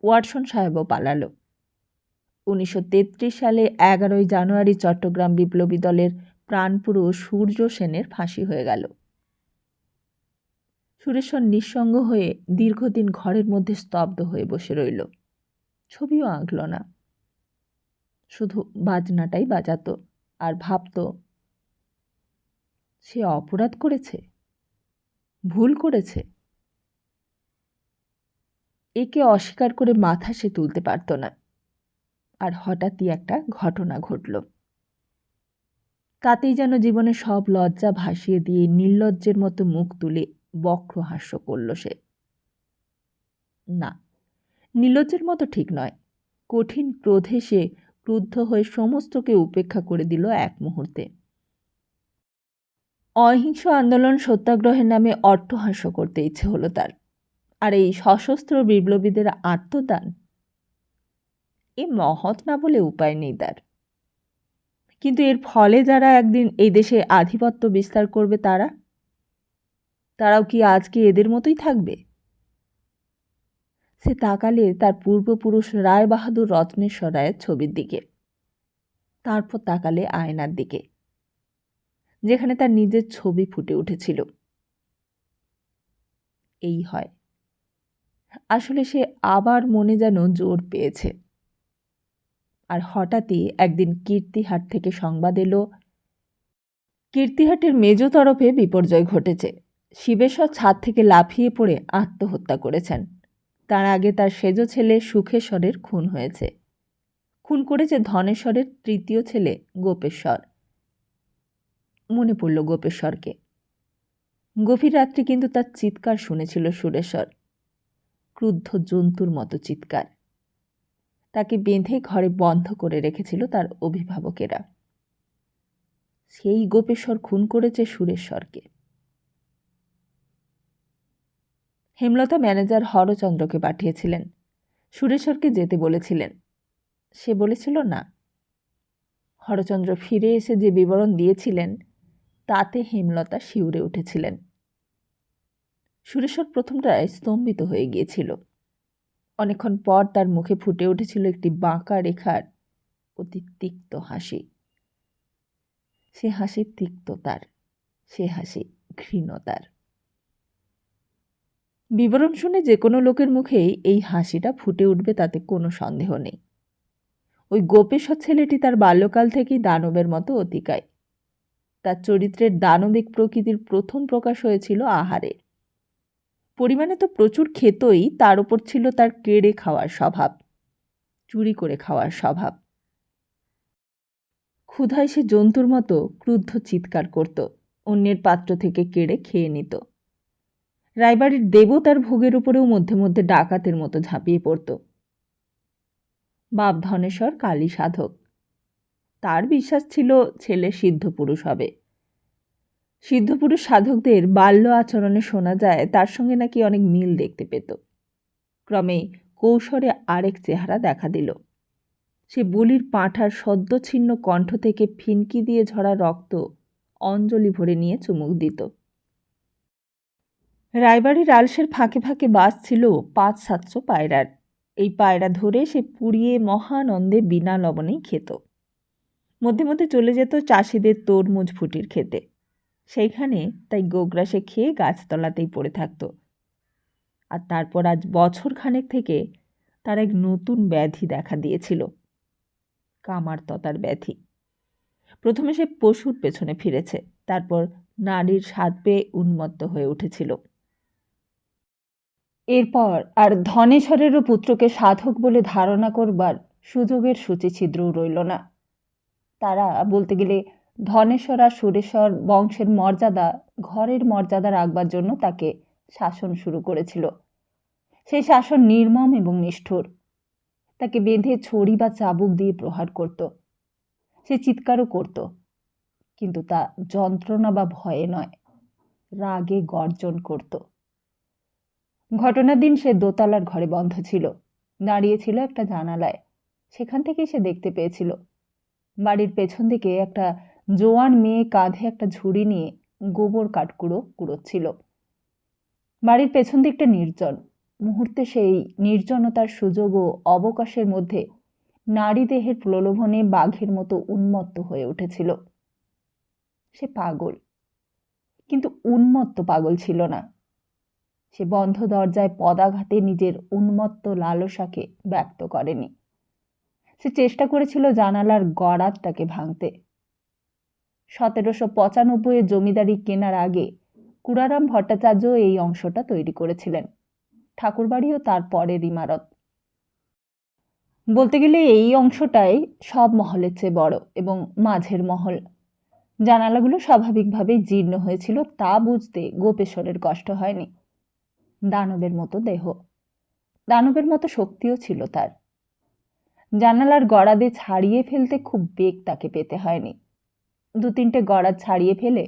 ওয়াটসন সাহেবও পালালো। 1933 সালে 11ই জানুয়ারি চট্টগ্রাম বিপ্লবী দলের প্রাণপুরুষ সূর্য সেনের ফাঁসি হয়ে গেল। সুরেশ্বর নিঃসঙ্গ হয়ে দীর্ঘদিন ঘরের মধ্যে স্তব্ধ হয়ে বসে রইল। ছবিও আঁকল না, শুধু বাজনাটাই বাজাত আর ভাবত, সে অপরাধ করেছে, ভুল করেছে। একে অস্বীকার করে মাথা সে তুলতে পারত না। আর হঠাৎই একটা ঘটনা ঘটল। তাতেই যেন জীবনে সব লজ্জা ভাসিয়ে দিয়ে নির্লজ্জের মতো মুখ তুলে বক্র হাস্য করল সে। না, নির্লজ্জের মতো ঠিক নয়। কঠিন ক্রোধে সে ক্রুদ্ধ হয়ে সমস্তকে উপেক্ষা করে দিল এক মুহূর্তে। অহিংস আন্দোলন সত্যাগ্রহের নামে অট্টহাস্য করতে ইচ্ছে হলো তার। আর এই সশস্ত্র বিপ্লবীদের আত্মদান, এ মহৎ না বলে উপায় নেই তার। কিন্তু এর ফলে যারা একদিন এই দেশে আধিপত্য বিস্তার করবে তারাও কি আজকে এদের মতোই থাকবে? সে তাকালে তার পূর্বপুরুষ রায় বাহাদুর রত্নেশ্বর রায়ের ছবির দিকে, তারপর তাকালে আয়নার দিকে, যেখানে তার নিজের ছবি ফুটে উঠেছিল। এই হয়। আসলে সে আবার মনে যেন জোর পেয়েছে। আর হঠাৎই একদিন কীর্তিহাট থেকে সংবাদ এলো, কীর্তিহাটের মেজ তরফে বিপর্যয় ঘটেছে। শিবেশ্বর ছাদ থেকে লাফিয়ে পড়ে আত্মহত্যা করেছেন। তার আগে তার সেজ ছেলে সুখেশ্বরের খুন হয়েছে। খুন করেছে ধনেশ্বরের তৃতীয় ছেলে গোপেশ্বর। মনে পড়ল গোপেশ্বরকে। গভীর রাত্রি কিন্তু তার চিৎকার শুনেছিল সুরেশ্বর, ক্রুদ্ধ জন্তুর মতো চিৎকার। তাকে বেঁধে ঘরে বন্ধ করে রেখেছিল তার অভিভাবকেরা। সেই গোপেশ্বর খুন করেছে সুরেশ্বরকে। হেমলতা ম্যানেজার হরচন্দ্রকে পাঠিয়েছিলেন, সুরেশ্বরকে যেতে বলেছিলেন। সে বলেছিল না। হরচন্দ্র ফিরে এসে যে বিবরণ দিয়েছিলেন তাতে হেমলতা শিউরে উঠেছিলেন। সুরেশ্বর প্রথমটায় স্তম্ভিত হয়ে গিয়েছিল। অনেকক্ষণ পর তার মুখে ফুটে উঠেছিল একটি বাঁকা রেখার অতি তিক্ত হাসি। সে হাসি তিক্ততার, সে হাসি ঘৃণতার। বিবরণ শুনে যে কোনো লোকের মুখেই এই হাসিটা ফুটে উঠবে তাতে কোনো সন্দেহ নেই। ওই গোপেশ্বর ছেলেটি তার বাল্যকাল থেকেই দানবের মতো অতিকায়। তার চরিত্রের দানবিক প্রকৃতির প্রথম প্রকাশ হয়েছিল আহারে। পরিমাণে তো প্রচুর খেতই, তার উপর ছিল তার কেড়ে খাওয়ার স্বভাব, চুরি করে খাওয়ার স্বভাব। ক্ষুধায় সে জন্তুর মতো ক্রুদ্ধ চিৎকার করত, অন্যের পাত্র থেকে কেড়ে খেয়ে নিত। রায়বাড়ির দেবতার ভোগের উপরেও মধ্যে মধ্যে ডাকাতের মতো ঝাঁপিয়ে পড়ত। বাপ ধনেশ্বর কালী সাধক। তার বিশ্বাস ছিল ছেলে সিদ্ধপুরুষ হবে। সিদ্ধপুরুষ সাধকদের বাল্য আচরণে শোনা যায় তার সঙ্গে নাকি অনেক মিল দেখতে পেত। ক্রমে কৌশলে আরেক চেহারা দেখা দিল। সে বলির পাঁঠার সদ্যছিন্ন কণ্ঠ থেকে ফিনকি দিয়ে ঝরা রক্ত অঞ্জলি ভরে নিয়ে চুমুক দিত। রায়বাড়ির আলসের ফাঁকে ফাঁকে বাস ছিল 500-700 পায়রার। এই পায়রা ধরে সে পুড়িয়ে মহানন্দে বিনা লবণেই খেত। মধ্যে মধ্যে চলে যেত চাষিদের তরমুজ ফুটির খেতে। সেইখানে তাই গোগ্রাসে খেয়ে গাছতলাতেই পড়ে থাকত। আর তারপর আজ বছরখানেক থেকে তার এক নতুন ব্যাধি দেখা দিয়েছিল, কামারততার ব্যাধি। প্রথমে সে পশুর পেছনে ফিরেছে, তারপর নারীর স্বাদ পেয়ে উন্মত্ত হয়ে উঠেছিল। এরপর আর ধনেশ্বরেরও পুত্রকে সাধক বলে ধারণা করবার সুযোগের সূচিছিদ্রও রইল না। তারা বলতে গেলে ধনেশ্বর আর সুরেশ্বর বংশের মর্যাদা, ঘরের মর্যাদা রাখবার জন্য তাকে শাসন শুরু করেছিল। সেই শাসন নির্মম এবং নিষ্ঠুর। তাকে বেঁধে ছড়ি বা চাবুক দিয়ে প্রহার করত। সে চিৎকারও করত, কিন্তু তা যন্ত্রণা বা ভয়ে নয়, রাগে গর্জন করত। ঘটনার দিন সে দোতলার ঘরে বন্ধ ছিল, দাঁড়িয়েছিল একটা জানালায়। সেখান থেকে সে দেখতে পেয়েছিল বাড়ির পেছন দিকে একটা জোয়ান মেয়ে কাঁধে একটা ঝুড়ি নিয়ে গোবর কাঠকুড়ো কুড়োচ্ছিল। বাড়ির পেছন দিকটা নির্জন। মুহূর্তে সেই নির্জনতার সুযোগ ও অবকাশের মধ্যে নারী দেহের প্রলোভনে বাঘের মতো উন্মত্ত হয়ে উঠেছিল। সে পাগল, কিন্তু উন্মত্ত পাগল ছিল না। সে বন্ধ দরজায় পদাঘাতে নিজের উন্মত্ত লালসাকে ব্যক্ত করেনি। সে চেষ্টা করেছিল জানালার গড়াতটাকে ভাঙতে। 1795 জমিদারি কেনার আগে কুড়ারাম ভট্টাচার্য এই অংশটা তৈরি করেছিলেন। ঠাকুরবাড়িও তার পরের ইমারত। বলতে গেলে এই অংশটাই সব মহলের চেয়ে বড় এবং মাঝের মহল। জানালাগুলো স্বাভাবিকভাবেই জীর্ণ হয়েছিল, তা বুঝতে গোপেশ্বরের কষ্ট হয়নি। দানবের মতো দেহ, দানবের মতো শক্তিও ছিল তার। জানালার গড়াদে ছাড়িয়ে ফেলতে খুব বেগ তাকে পেতে হয়নি। 2-3টে গড়া ছাড়িয়ে ফেলে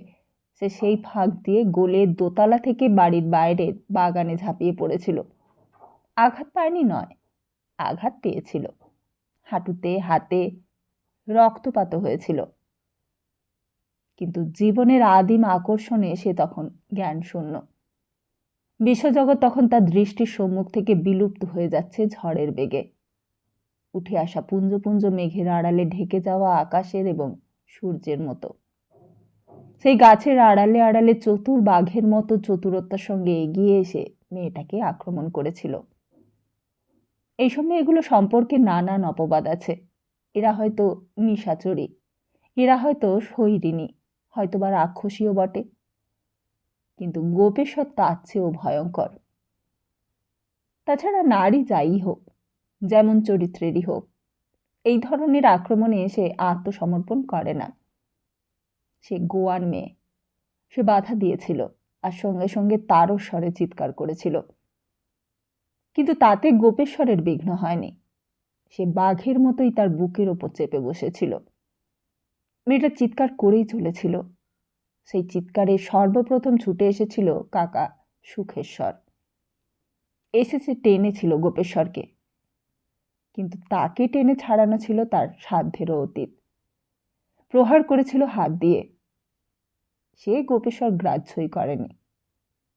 সে সেই ফাঁক দিয়ে গলে দোতলা থেকে বাড়ির বাইরের বাগানে ঝাঁপিয়ে পড়েছিল। আঘাত পায়নি নয়, আঘাত পেয়েছিল। হাঁটুতে, হাতে রক্তপাত হয়েছিল। কিন্তু জীবনের আদিম আকর্ষণে সে তখন জ্ঞান শূন্য। বিশ্বজগৎ তখন তার দৃষ্টির সম্মুখ থেকে বিলুপ্ত হয়ে যাচ্ছে ঝড়ের বেগে। উঠে আসা পুঞ্জ পুঞ্জ মেঘের আড়ালে ঢেকে যাওয়া আকাশের এবং সূর্যের মতো। সেই গাছের আড়ালে আড়ালে চতুর বাঘের মতো চতুরতার সঙ্গে এগিয়ে এসে মেয়েটাকে আক্রমণ করেছিল। এইসব মেয়েগুলো সম্পর্কে নানান অপবাদ আছে। এরা হয়তো নিশাচরী, এরা হয়তো শৈরিনী, হয়তো বা রাক্ষসীও বটে। কিন্তু গোপেশ্বর তার চেয়েও ভয়ঙ্কর। তাছাড়া নারী যাই হোক, যেমন চরিত্রেরই হোক, এই ধরনের আক্রমণে সে আত্মসমর্পণ করে না। সে গোয়ার মেয়ে, সে বাধা দিয়েছিল আর সঙ্গে সঙ্গে তারও স্বরে চিৎকার করেছিল। কিন্তু তাতে গোপেশ্বরের বিঘ্ন হয়নি। সে বাঘের মতোই তার বুকের ওপর চেপে বসেছিল। মেয়েটা চিৎকার করেই চলেছিল। সেই চিৎকারে সর্বপ্রথম ছুটে এসেছিল কাকা সুখেশ্বর। এসেছে টেনেছিল গোপেশ্বরকে, কিন্তু তাকে টেনে ছাড়ানো ছিল তার সাধ্যেরও অতীত। প্রহার করেছিল হাত দিয়ে। সে গোপেশ্বর গ্রাহ্যই করেনি।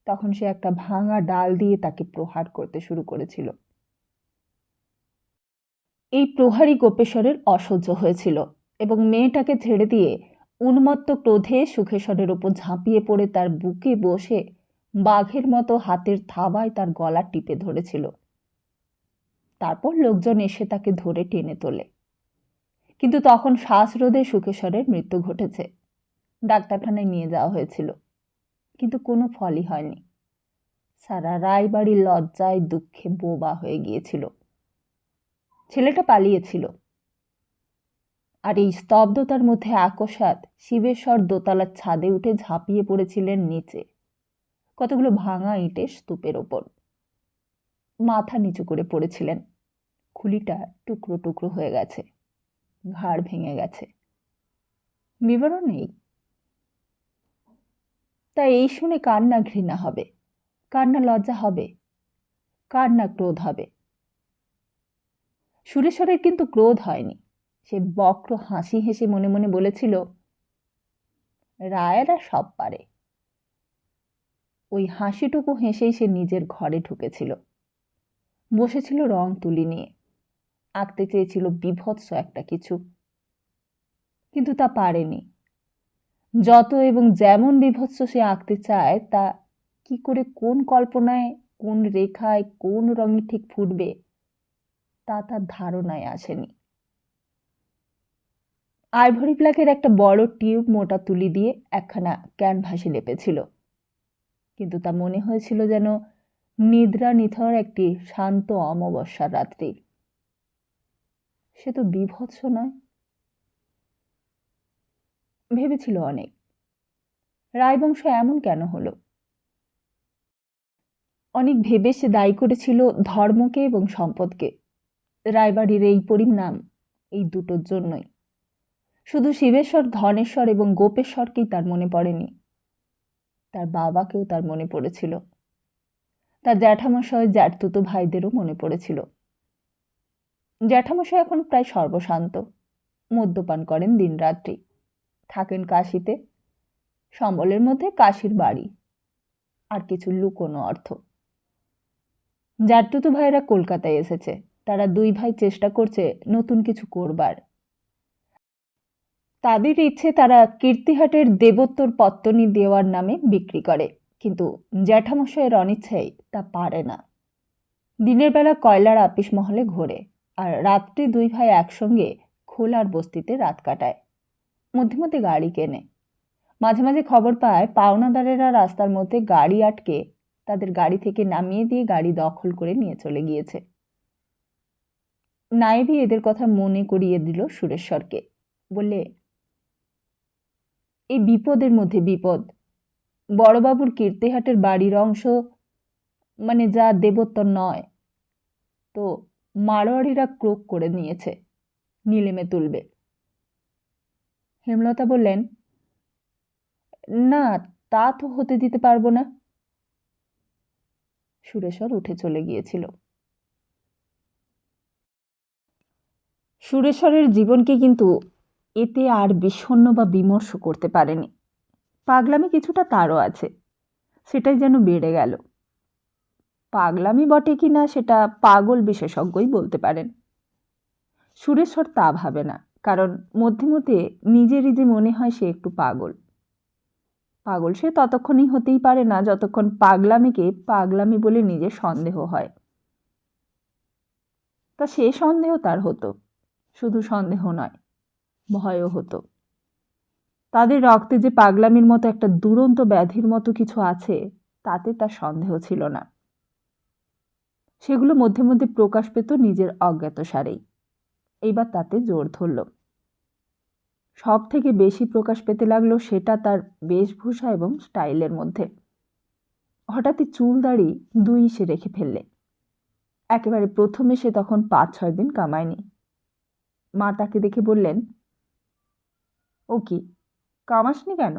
তখন সে একটা ভাঙা ডাল দিয়ে তাকে প্রহার করতে শুরু করেছিল। এই প্রহারই গোপেশ্বরের অসহ্য হয়েছিল এবং মেয়েটাকে ছেড়ে দিয়ে উন্মত্ত ক্রোধে সুখেশ্বরের ওপর ঝাঁপিয়ে পড়ে তার বুকে বসে বাঘের মতো হাতের থাবায় তার গলা টিপে ধরেছিল। তারপর লোকজন এসে তাকে ধরে টেনে তোলে। কিন্তু তখন শ্বাসরোধে সুখেশ্বরের মৃত্যু ঘটেছে। ডাক্তারখানায় নিয়ে যাওয়া হয়েছিল, কিন্তু কোনো ফলই হয়নি। সারা রায়বাড়ির লজ্জায় দুঃখে বোবা হয়ে গিয়েছিল। ছেলেটা পালিয়েছিল। আর এই স্তব্ধতার মধ্যে আকস্মাৎ শিবেশ্বর দোতলার ছাদে উঠে ঝাঁপিয়ে পড়েছিলেন নিচে কতগুলো ভাঙা ইটের স্তূপের ওপর। মাথা নিচু করে পড়েছিলেন। খুলিটা টুকরো টুকরো হয়ে গেছে, ঘাড় ভেঙে গেছে। বিবরণ নেই। তাই এই শুনে কার না ঘৃণা হবে, কার না লজ্জা হবে, কার না ক্রোধ হবে। সুরেশ্বরের কিন্তু ক্রোধ হয়নি। সে বক্র হাসি হেসে মনে মনে বলেছিল, রায়েরা সব পারে। ওই হাসিটুকু হেসেই সে নিজের ঘরে ঢুকেছিল। বসেছিল রং তুলি নিয়ে, আঁকতে চেয়েছিল বীভৎস একটা কিছু, কিন্তু তা পারেনি। যত এবং যেমন বীভৎস সে আঁকতে চায়, তা কি করে কোন কল্পনায়, কোন রেখায়, কোন রঙে ঠিক ফুটবে, তা তার ধারণায় আসেনি। আইভরি ব্ল্যাকের একটা বড় টিউব মোটা তুলি দিয়ে একখানা ক্যানভাসে লেপেছিল, কিন্তু তা মনে হয়েছিল যেন নিদ্রা নিথর একটি শান্ত অমাবস্যার রাত্রি। সে তো বীভৎস নয়, ভেবেছিল অনেক। রায়বংশ এমন কেন হলো? অনেক ভেবে সে দায়ী করেছিল ধর্মকে এবং সম্পদকে। রায়বাড়ির এই পরিণাম এই দুটোর জন্যই। শুধু শিবেশ্বর, ধনেশ্বর এবং গোপেশ্বরকেই তার মনে পড়েনি, তার বাবাকেও তার মনে পড়েছিল। তার জ্যাঠামশায়, জ্যাঠতুতো ভাইদেরও মনে পড়েছিল। জ্যাঠামশাই এখন প্রায় সর্বশান্ত, মদ্যপান করেন দিনরাত্রি, থাকেন কাশিতে, সম্বলের মধ্যে কাশির বাড়ি, আর কিছু লুকোনো অর্থ। জ্যাঠতুতো ভাইরা কলকাতায় এসেছে। তারা দুই ভাই চেষ্টা করছে নতুন কিছু করবার। তাদের ইচ্ছে তারা কীর্তিহাটের দেবোত্তর পত্তনি দেওয়ার নামে বিক্রি করে, কিন্তু জ্যাঠামশাইয়ের অনিচ্ছায় তা পারে না। দিনের বেলা কয়লার আপিস মহলে ঘোরে, আর রাত্রে দুই ভাই একসঙ্গে খোলার বস্তিতে রাত কাটায়। মধ্যে মধ্যে গাড়ি কেনে। মাঝে মাঝে খবর পায় পাওনাদারেরা রাস্তার মধ্যে গাড়ি আটকে তাদের গাড়ি থেকে নামিয়ে দিয়ে গাড়ি দখল করে নিয়ে চলে গিয়েছে। নায়েবি এদের কথা মনে করিয়ে দিল সুরেশ্বরকে। বললে, এই বিপদের মধ্যে বিপদ। বড়বাবুর কীর্তিহাটের বাড়ির অংশ, মানে যা দেবোত্তর নয়, তো মারোয়ারিরা ক্রোক করে নিয়েছে, নিলেমে তুলবে। হেমলতা বললেন, না, তা তো হতে দিতে পারবো না। সুরেশ্বর উঠে চলে গিয়েছিল। সুরেশ্বরের জীবনকে কিন্তু এতে আর বিষণ্ণ বা বিমর্ষ করতে পারেনি। পাগলামি কিছুটা তারও আছে, সেটাই যেন বেড়ে গেল। পাগলামি বটে কি না সেটা পাগল বিশেষজ্ঞই বলতে পারেন। সুরেশ্বর তা ভাবে না, কারণ মধ্যে মধ্যে নিজেরই যে মনে হয় সে একটু পাগল। পাগল সে ততক্ষণই হতেই পারে না যতক্ষণ পাগলামিকে পাগলামি বলে নিজের সন্দেহ হয়। তা সে সন্দেহ তার হতো, শুধু সন্দেহ নয়, ভয়ও হতো। তাদের রক্তে যে পাগলামির মতো একটা দুরন্ত ব্যাধির মতো কিছু আছে, তাতে তার সন্দেহ ছিল না। সেগুলো মধ্যে মধ্যে প্রকাশ পেত নিজের অজ্ঞাতসারেই। এইবার তাতে জোর ধরল। সব থেকে বেশি প্রকাশ পেতে লাগলো সেটা তার বেশভূষা এবং স্টাইলের মধ্যে। হঠাৎই চুল দাড়ি দুই সে রেখে ফেললে। একেবারে প্রথমে সে তখন 5-6 দিন কামায়নি। মা তাকে দেখে বললেন, ও কি, কামাসনি কেন?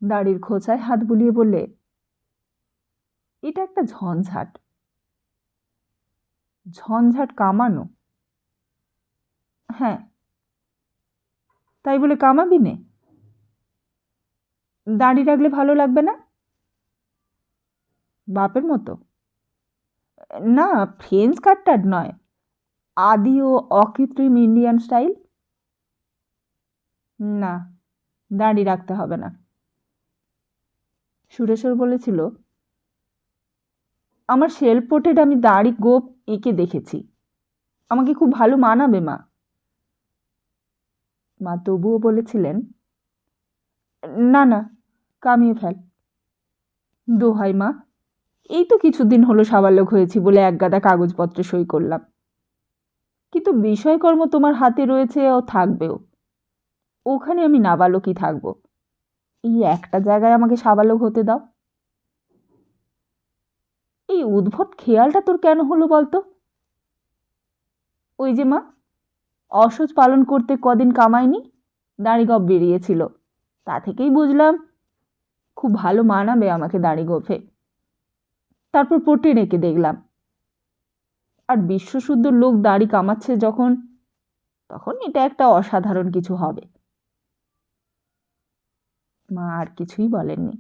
দাড়ির খোঁচায় হাত বুলিয়ে বললে, এটা একটা ঝঞ্ঝাট। ঝঞ্ঝাট কামানো? হ্যাঁ। তাই বলে কামাবি নে? দাড়ি রাখলে ভালো লাগবে না? বাপের মতো? না, ফ্রেঞ্চ কাটটার নয়, আদি ও অকৃত্রিম ইন্ডিয়ান স্টাইল। না, দাড়ি রাখতে হবে না। সুরেশ্বর বলেছিল, আমার শেলপোটেড আমি দাড়ি গোপ এঁকে দেখেছি, আমাকে খুব ভালো মানাবে মা। মা তবুও বলেছিলেন, না না, কামিয়ে ফেল। দোহাই মা, এই তো কিছুদিন হলো সাবালক হয়েছি বলে একগাদা কাগজপত্রে সই করলাম, কিন্তু বিষয়কর্ম তোমার হাতে রয়েছে ও থাকবেও। ওখানে আমি নাবালকই থাকবো, এই একটা জায়গায় আমাকে সাবালক হতে দাও। এই উদ্ভট খেয়ালটা তোর কেন হলো বলতো? ওই যে মা, অসহজ পালন করতে কদিন কামায়নি, দাড়ি গপ বেরিয়েছিল, তা থেকেই বুঝলাম খুব ভালো মানাবে আমাকে দাড়ি গোফে। তারপর পটে রেখে দেখলাম, আর বিশ্বশুদ্ধ লোক দাড়ি কামাচ্ছে যখন, তখন এটা একটা অসাধারণ কিছু হবে। মা আর কিছুই বলেননি।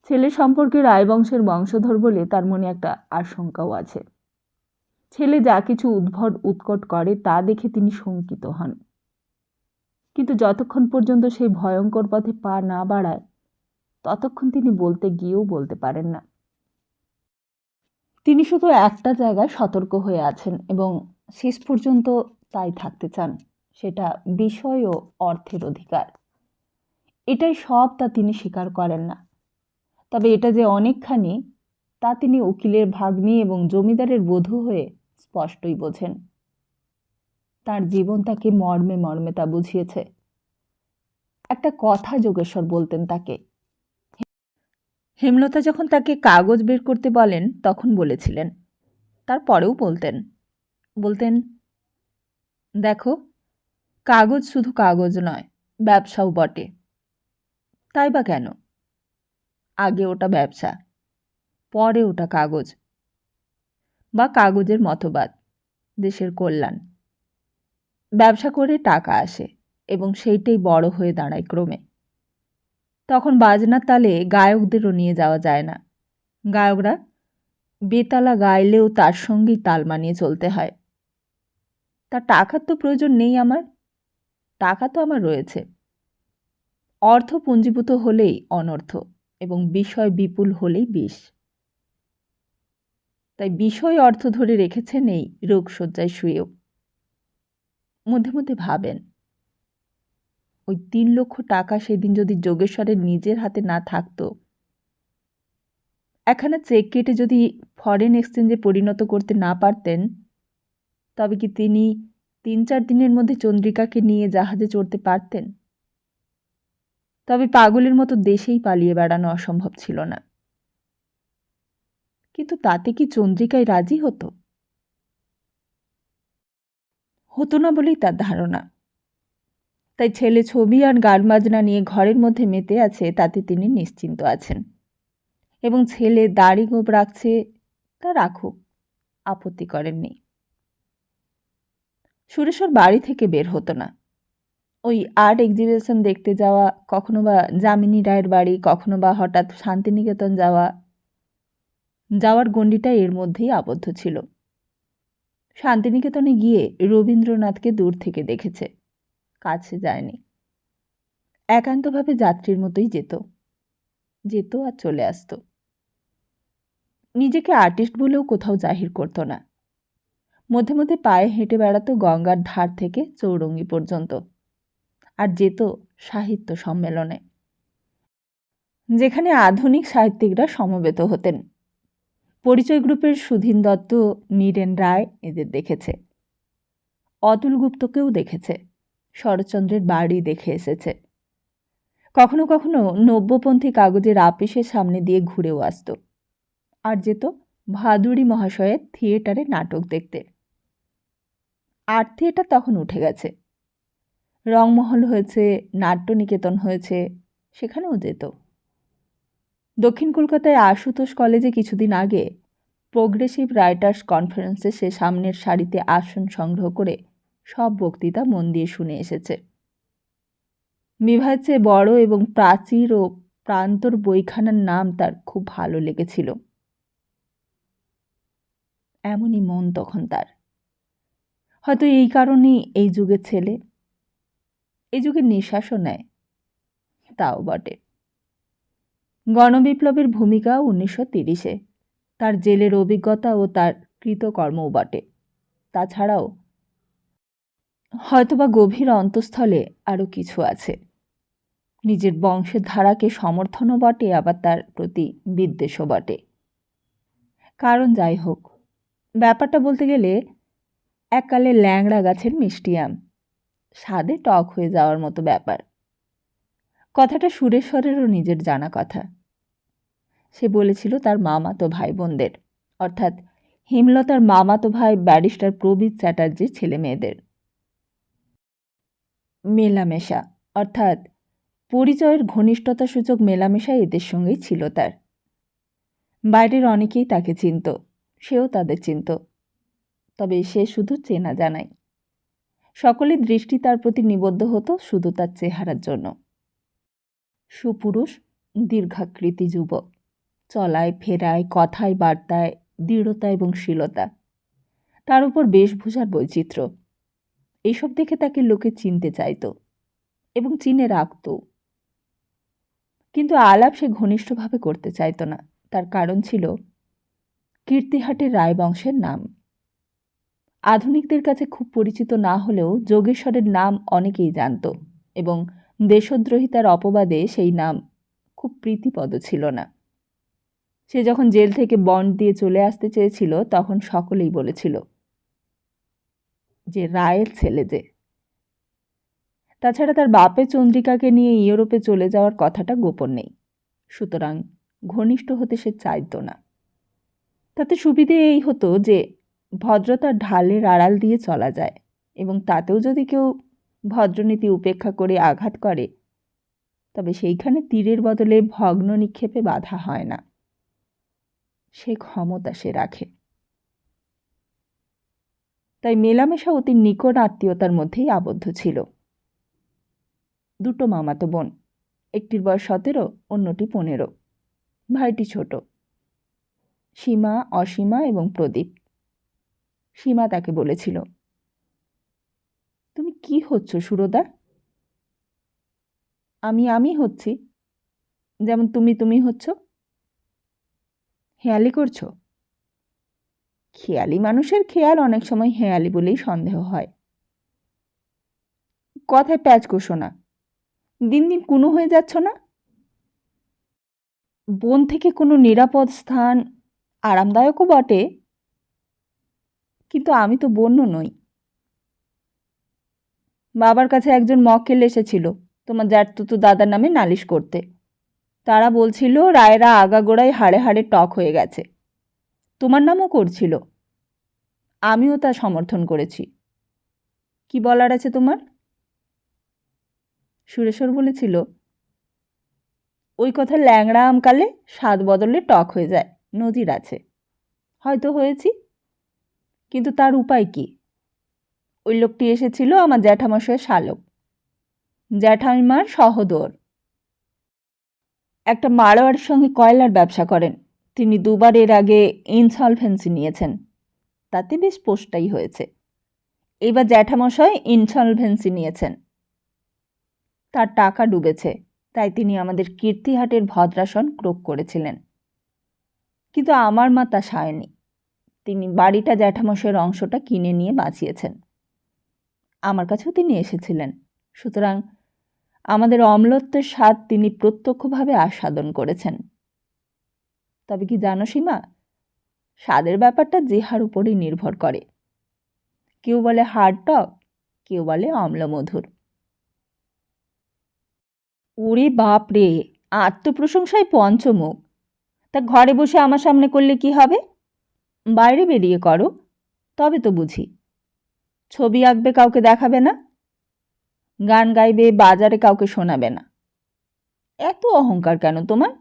ছেলে সম্পর্কে রায়বংশের বংশধর বলে তার মনে একটা আশঙ্কাও আছে। ছেলে যা কিছু উদ্ভট উৎকট করে তা দেখে তিনি শঙ্কিত হন, কিন্তু যতক্ষণ পর্যন্ত সেই ভয়ঙ্কর পথে পা না বাড়ায় ততক্ষণ তিনি বলতে গিয়েও বলতে পারেন না। তিনি শুধু একটা জায়গায় সতর্ক হয়ে আছেন এবং শেষ পর্যন্ত তাই থাকতে চান। সেটা বিষয় ও অর্থের অধিকার। এটাই সব তা তিনি স্বীকার করেন না, তবে এটা যে অনেকখানি তা তিনি উকিলের ভাগ্নি এবং জমিদারের বধূ হয়ে স্পষ্টই বোঝেন। তার জীবন তাকে মর্মে মর্মে তা বুঝিয়েছে। একটা কথা যোগেশ্বর বলতেন তাকে। হেমলতা যখন তাকে কাগজ বের করতে বলেন তখন বলেছিলেন, তারপরেও বলতেন, দেখো, কাগজ শুধু কাগজ নয়, ব্যবসাও বটে। তাই বা কেন? আগে ওটা ব্যবসা, পরে ওটা কাগজ বা কাগজের মতবাদ, দেশের কল্যাণ। ব্যবসা করে টাকা আসে এবং সেইটাই বড় হয়ে দাঁড়ায় ক্রমে। তখন বাজনার তালে গায়কদেরও নিয়ে যাওয়া যায় না। গায়করা বেতালা গাইলেও তার সঙ্গেই তাল মানিয়ে চলতে হয়। তার টাকার তো প্রয়োজন নেই আমার, টাকা তো আমার রয়েছে। অর্থ পুঞ্জীভূত হলেই অনর্থ এবং বিষয় বিপুল হলেই বিষ। তাই বিষয় অর্থ ধরে রেখেছেন এই রোগশয্যায় শুয়েও। মধ্যে মধ্যে ভাবেন, ওই ৩ লক্ষ টাকা সেদিন যদি যোগেশ্বরের নিজের হাতে না থাকতো, একখানা চেক কেটে যদি ফরেন এক্সচেঞ্জে পরিণত করতে না পারতেন, তবে কি তিনি ৩-৪ দিনের মধ্যে চন্দ্রিকাকে নিয়ে জাহাজে চড়তে পারতেন? তবে পাগলের মতো দেশেই পালিয়ে বেড়ানো অসম্ভব ছিল না। কিন্তু তাতে কি চন্দ্রিকায় রাজি হতো? হতো না বলেই তার ধারণা। তাই ছেলে ছবি আর গান বাজনা নিয়ে ঘরের মধ্যে মেতে আছে, তাতে তিনি নিশ্চিন্ত আছেন। এবং ছেলে দাড়ি গোঁফ রাখছে, তা রাখুক, আপত্তি করেননি। সুরেশ্বর বাড়ি থেকে বের হতো না। ওই আর্ট এক্সিবিশন দেখতে যাওয়া, কখনো বা যামিনী রায়ের বাড়ি, কখনো বা হঠাৎ শান্তিনিকেতন যাওয়ার গণ্ডিটা এর মধ্যেই আবদ্ধ ছিল। শান্তিনিকেতনে গিয়ে রবীন্দ্রনাথকে দূর থেকে দেখেছে, কাছে যায়নি। একান্তভাবে যাত্রীর মতোই যেত আর চলে আসতো। নিজেকে আর্টিস্ট বলেও কোথাও জাহির করত না। মধ্যে মধ্যে পায়ে হেঁটে বেড়াতো গঙ্গার ধার থেকে চৌরঙ্গি পর্যন্ত, আর যেত সাহিত্য সম্মেলনে, যেখানে আধুনিক সাহিত্যিকরা সমবেত হতেন। পরিচয় গ্রুপের সুধীন দত্ত, নীরেন রায় এদের দেখেছে, অতুল গুপ্তকেও দেখেছে, শরৎচন্দ্রের বাড়ি দেখে এসেছে। কখনো কখনো নব্যপন্থী কাগজের আপিসের সামনে দিয়ে ঘুরেও আসত, আর যেত ভাদুড়ি মহাশয়ের থিয়েটারে নাটক দেখতে। আর্ট থিয়েটার তখন উঠে গেছে, রংমহল হয়েছে, নাট্যনিকেতন হয়েছে, সেখানেও যেত। দক্ষিণ কলকাতায় আশুতোষ কলেজে কিছুদিন আগে প্রোগ্রেসিভ রাইটার্স কনফারেন্সে সে সামনের সারিতে আসন সংগ্রহ করে সব বক্তৃতা মন দিয়ে শুনে এসেছে। বিভার চেয়ে বড় এবং প্রাচীর ও প্রান্তর বইখানার নাম তার খুব ভালো লেগেছিল। এমনই মন তখন তার। হয়তো এই কারণেই এই যুগের ছেলে, এই যুগের নিঃশ্বাসও নেয়, তাও বটে। গণবিপ্লবের ভূমিকা 1930-এ, তার জেলের অভিজ্ঞতা ও তার কৃতকর্মও বটে। তাছাড়াও হয়তোবা গভীর অন্তঃস্থলে আরও কিছু আছে। নিজের বংশের ধারাকে সমর্থনও বটে, আবার তার প্রতি বিদ্বেষও বটে। কারণ যাই হোক, ব্যাপারটা বলতে গেলে এককালে ল্যাংড়া গাছের মিষ্টি আম, স্বাদে টক হয়ে যাওয়ার মতো ব্যাপার। কথাটা সুরেশ্বরেরও নিজের জানা কথা। সে বলেছিল তার মামাতো ভাই বোনদের, অর্থাৎ হেমলতার মামাতো ভাই ব্যারিস্টার প্রবীর চ্যাটার্জির ছেলে মেয়েদের। মেলামেশা, অর্থাৎ পরিচয়ের ঘনিষ্ঠতাসূচক মেলামেশা এদের সঙ্গেই ছিল তার। বাইরের অনেকেই তাকে চিনত, সেও তাদের চিনত, তবে সে শুধু চেনা জানাই। সকলের দৃষ্টি তার প্রতি নিবদ্ধ হতো শুধু তার চেহারার জন্য। সুপুরুষ, দীর্ঘাকৃতি যুবক, চলায় ফেরায়, কথায় বার্তায় দৃঢ়তা এবং শীলতা, তার উপর বেশভূষার বৈচিত্র্য, এইসব দেখে তাকে লোকে চিনতে চাইত এবং চিনে রাখত। কিন্তু আলাপ সে ঘনিষ্ঠভাবে করতে চাইত না। তার কারণ ছিল কীর্তিহাটের রায়বংশের নাম। আধুনিকদের কাছে খুব পরিচিত না হলেও যোগেশ্বরের নাম অনেকেই জানত এবং দেশদ্রোহিতার অপবাদে সেই নাম খুব প্রীতিপদ ছিল না। সে যখন জেল থেকে বন্ড দিয়ে চলে আসতে চেয়েছিল তখন সকলেই বলেছিল যে রায়ের ছেলে যে। তাছাড়া তার বাপে চন্দ্রিকাকে নিয়ে ইউরোপে চলে যাওয়ার কথাটা গোপন নেই, সুতরাং ঘনিষ্ঠ হতে সে চাইত না। তাতে সুবিধে এই হতো যে ভদ্রতার ঢালের আড়াল দিয়ে চলা যায় এবং তাতেও যদি কেউ ভদ্রনীতি উপেক্ষা করে আঘাত করে তবে সেইখানে তীরের বদলে ভগ্ন নিক্ষেপে বাধা হয় না। সে ক্ষমতা সে রাখে। তাই মেলামেশা অতি নিকট আত্মীয়তার মধ্যেই আবদ্ধ ছিল। দুটো মামাতো বোন, একটির বয়স 17, অন্যটি 15। ভাইটি ছোট, সীমা, অসীমা এবং প্রদীপ। সীমা তাকে বলেছিল, তুমি কি হচ্ছ সুরদা? আমি হচ্ছি, যেমন তুমি হচ্ছ। হেয়ালি করছো? খেয়ালি মানুষের খেয়াল অনেক সময় হেয়ালি বলেই সন্দেহ হয়। কথায় প্যাচ কষো না, দিন দিন কুনো হয়ে যাচ্ছ না? বন থেকে কোনো নিরাপদ স্থান আরামদায়কও বটে, কিন্তু আমি তো বন্য নই। বাবার কাছে একজন মক্কেল এসেছিল তোমার জ্যাঠতুতো দাদার নামে নালিশ করতে। তারা বলছিল রায়েরা আগাগোড়ায় হাড়ে হাড়ে টক হয়ে গেছে। তোমার নামও করছিল, আমিও তা সমর্থন করেছি। কি বলার আছে তোমার? সুরেশ্বর বলেছিল, ওই কথা ল্যাংড়া আমকালে স্বাদ বদলে টক হয়ে যায়, নজির আছে। হয়তো হয়েছি, কিন্তু তার উপায় কি? ওই লোকটি এসেছিল আমার জ্যাঠামশাইয়ের শালক, জ্যাঠাইমার সহোদর। একটা মারোয়ারের সঙ্গে কয়লার ব্যবসা করেন। তিনি 2বার এর আগে ইনসলভেন্সি নিয়েছেন, তাতে বেশ পোস্টাই হয়েছে। এবার জ্যাঠামশাই ইনসলভেন্সি নিয়েছেন, তার টাকা ডুবেছে, তাই তিনি আমাদের কীর্তিহাটের ভদ্রাসন ক্রোক করেছিলেন। কিন্তু আমার মা তা সায়নি, তিনি বাড়িটা জ্যাঠামশাইয়ের অংশটা কিনে নিয়ে বাঁচিয়েছেন। আমার কাছেও তিনি এসেছিলেন, সুতরাং আমাদের অম্লত্বের স্বাদ তিনি প্রত্যক্ষভাবে আস্বাদন করেছেন। তবে কি জানো সীমা, স্বাদের ব্যাপারটা জিহার উপরেই নির্ভর করে। কেউ বলে হাড় টক, কেউ বলে অম্লমধুর। ওরে বাপ রে, আত্মপ্রশংসায় পঞ্চমুখ। তা ঘরে বসে আমার সামনে করলে কি হবে? বাইরে বেরিয়ে করো, তবে তো বুঝি। ছবি আঁকবে, কাউকে দেখাবে না। গান গাইবে, বাজারে কাউকে শোনাবে না। এত অহংকার কেন তোমার?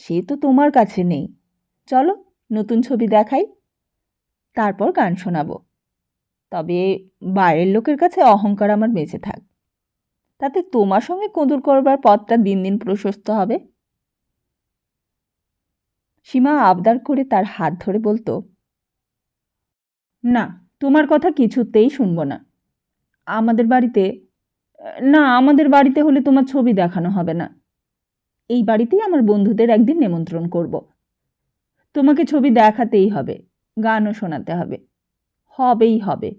সে তো তোমার কাছে নেই। চলো নতুন ছবি দেখাই, তারপর গান শোনাবো। তবে বাইরের লোকের কাছে অহংকার আমার বেঁচে থাক, তাতে তোমার সঙ্গে কোঁদর করবার পথটা দিন দিন প্রশস্ত হবে। সীমা আবদার করে তার হাত ধরে বলতো, না, তোমার কথা কিছুতেই শুনবো না। আমাদের বাড়িতে হলে তোমার ছবি দেখানো হবে না। এই বাড়িতেই আমার বন্ধুদের একদিন নিমন্ত্রণ করব। তোমাকে ছবি দেখাতেই হবে, গানও শোনাতে হবে, হবেই হবে।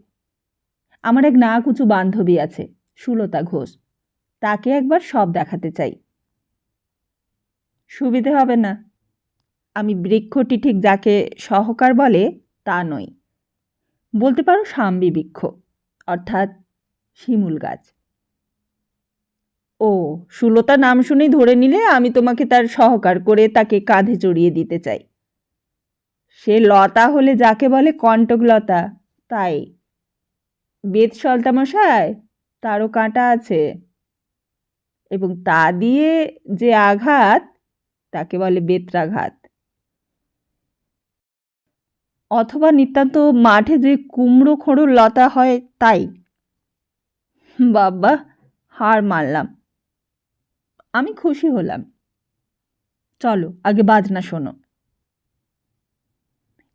আমার এক নাকুচু বান্ধবী আছে, সুলতা ঘোষ, তাকে একবার সব দেখাতে চাই। সুবিধে হবে না। আমি বৃক্ষটি ঠিক যাকে সহকার বলে তা নই, বলতে পারো সাম্বি বৃক্ষ, অর্থাৎ শিমুল গাছ। ও, সুলতা নাম শুনেই ধরে নিলে আমি তোমাকে তার সহকার করে তাকে কাঁধে চড়িয়ে দিতে চাই। সে লতা হলে যাকে বলে কণ্টকলতা, তাই। বেত সলতামশায়, তারও কাঁটা আছে, এবং তা দিয়ে যে আঘাত তাকে বলে বেত্রাঘাত। অথবা নিতান্ত মাঠে যে কুমড়ো খোঁড়োর লতা হয় তাই। বাবা, হার মানলাম। আমি খুশি হলাম। চলো আগে বাজনা শোনো।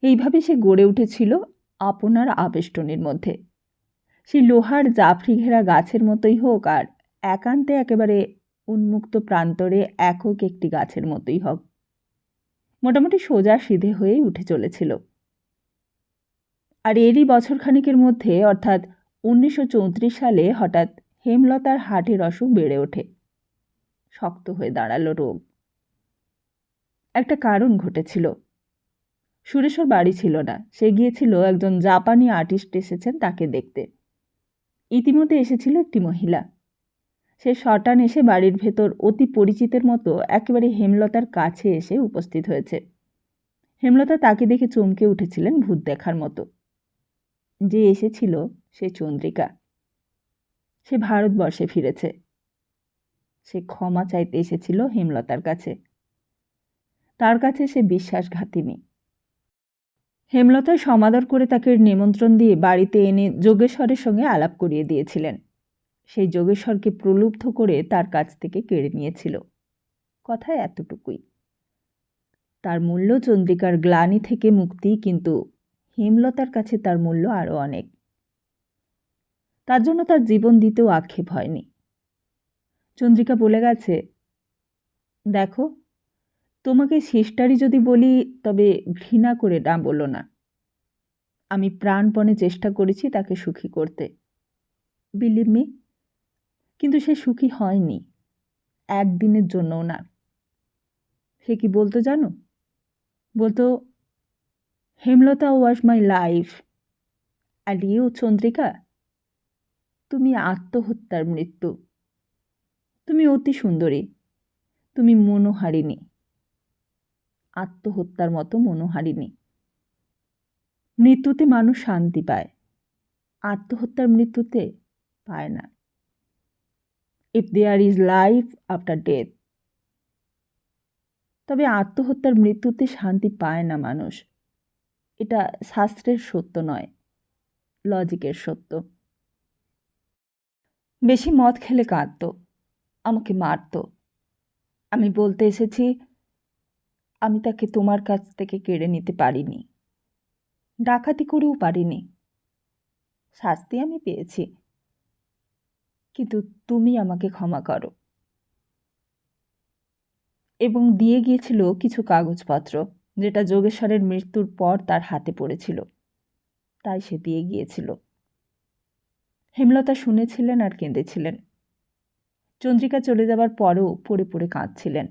এইভাবে সে গড়ে উঠেছিল আপনার আবেষ্টনীর মধ্যে। সে লোহার জাফরি ঘেরা গাছের মতোই হোক, আর একান্তে একেবারে উন্মুক্ত প্রান্তরে একক একটি গাছের মতোই হোক, মোটামুটি সোজা সিধে হয়েই উঠে চলেছিল। আর এরই বছরখানেকের মধ্যে অর্থাৎ 1934 সালে হঠাৎ হেমলতার হার্টের অসুখ বেড়ে ওঠে। শক্ত হয়ে দাঁড়ালো রোগ। একটা কারণ ঘটেছিল। সুরেশ্বর বাড়ি ছিল না, সে গিয়েছিল একজন জাপানি আর্টিস্ট এসেছেন তাকে দেখতে। ইতিমধ্যে এসেছিল একটি মহিলা। সে শটান এসে বাড়ির ভেতর অতি পরিচিতের মতো একেবারে হেমলতার কাছে এসে উপস্থিত হয়েছে। হেমলতা তাকে দেখে চমকে উঠেছিলেন ভূত দেখার মতো। যে এসেছিল সে চন্দ্রিকা। সে ভারতবর্ষে ফিরেছে। সে ক্ষমা চাইতে এসেছিল হেমলতার কাছে। তার কাছে সে বিশ্বাসঘাতিনী। হেমলতা সমাদর করে তাকে নিমন্ত্রণ দিয়ে বাড়িতে এনে যোগেশ্বরের সঙ্গে আলাপ করিয়ে দিয়েছিলেন। সেই যোগেশ্বরকে প্রলুব্ধ করে তার কাছ থেকে কেড়ে নিয়েছিল। কথা এতটুকুই। তার মূল্য চন্দ্রিকার গ্লানি থেকে মুক্তি, কিন্তু হেমলতার কাছে তার মূল্য আরও অনেক। তার জন্য তার জীবন দিতেও আক্ষেপ হয়নি। চন্দ্রিকা বলে গেছে, দেখো, তোমাকে সিস্টারই যদি বলি তবে ঘৃণা করে না বলো না। আমি প্রাণপণে চেষ্টা করেছি তাকে সুখী করতে, বিলিভ মি। কিন্তু সে সুখী হয়নি, একদিনের জন্যও না। সে কি বলতো জানো? বলতো, Hemlata was my life, and you Chandrika, তুমি আত্মহত্যার মৃত্যু। তুমি অতি সুন্দরী, তুমি মনোহারিণী, আত্মহত্যার মতো মনোহারিণী। মৃত্যুতে মানুষ শান্তি পায়, আত্মহত্যার মৃত্যুতে পায় না। If there is life after death, তবে আত্মহত্যার মৃত্যুতে শান্তি পায় না মানুষ। এটা শাস্ত্রের সত্য নয়, লজিকের সত্য। বেশি মদ খেলে কাঁদত, আমাকে মারত। আমি বলতে এসেছি, আমি তাকে তোমার কাছ থেকে কেড়ে নিতে পারিনি, ডাকাতি করেও পারিনি। শাস্তি আমি পেয়েছি, কিন্তু তুমি আমাকে ক্ষমা করো। এবং দিয়ে গিয়েছিল কিছু কাগজপত্র, যেটা যোগেশ্বরের মৃত্যুর পর তার হাতে পড়েছিল, তাই সে দিয়ে গিয়েছিল। হেমলতা শুনেছিলেন আর কেঁদেছিলেন। চন্দ্রিকা চলে যাবার পরও পড়ে পড়ে কাঁদছিলেন।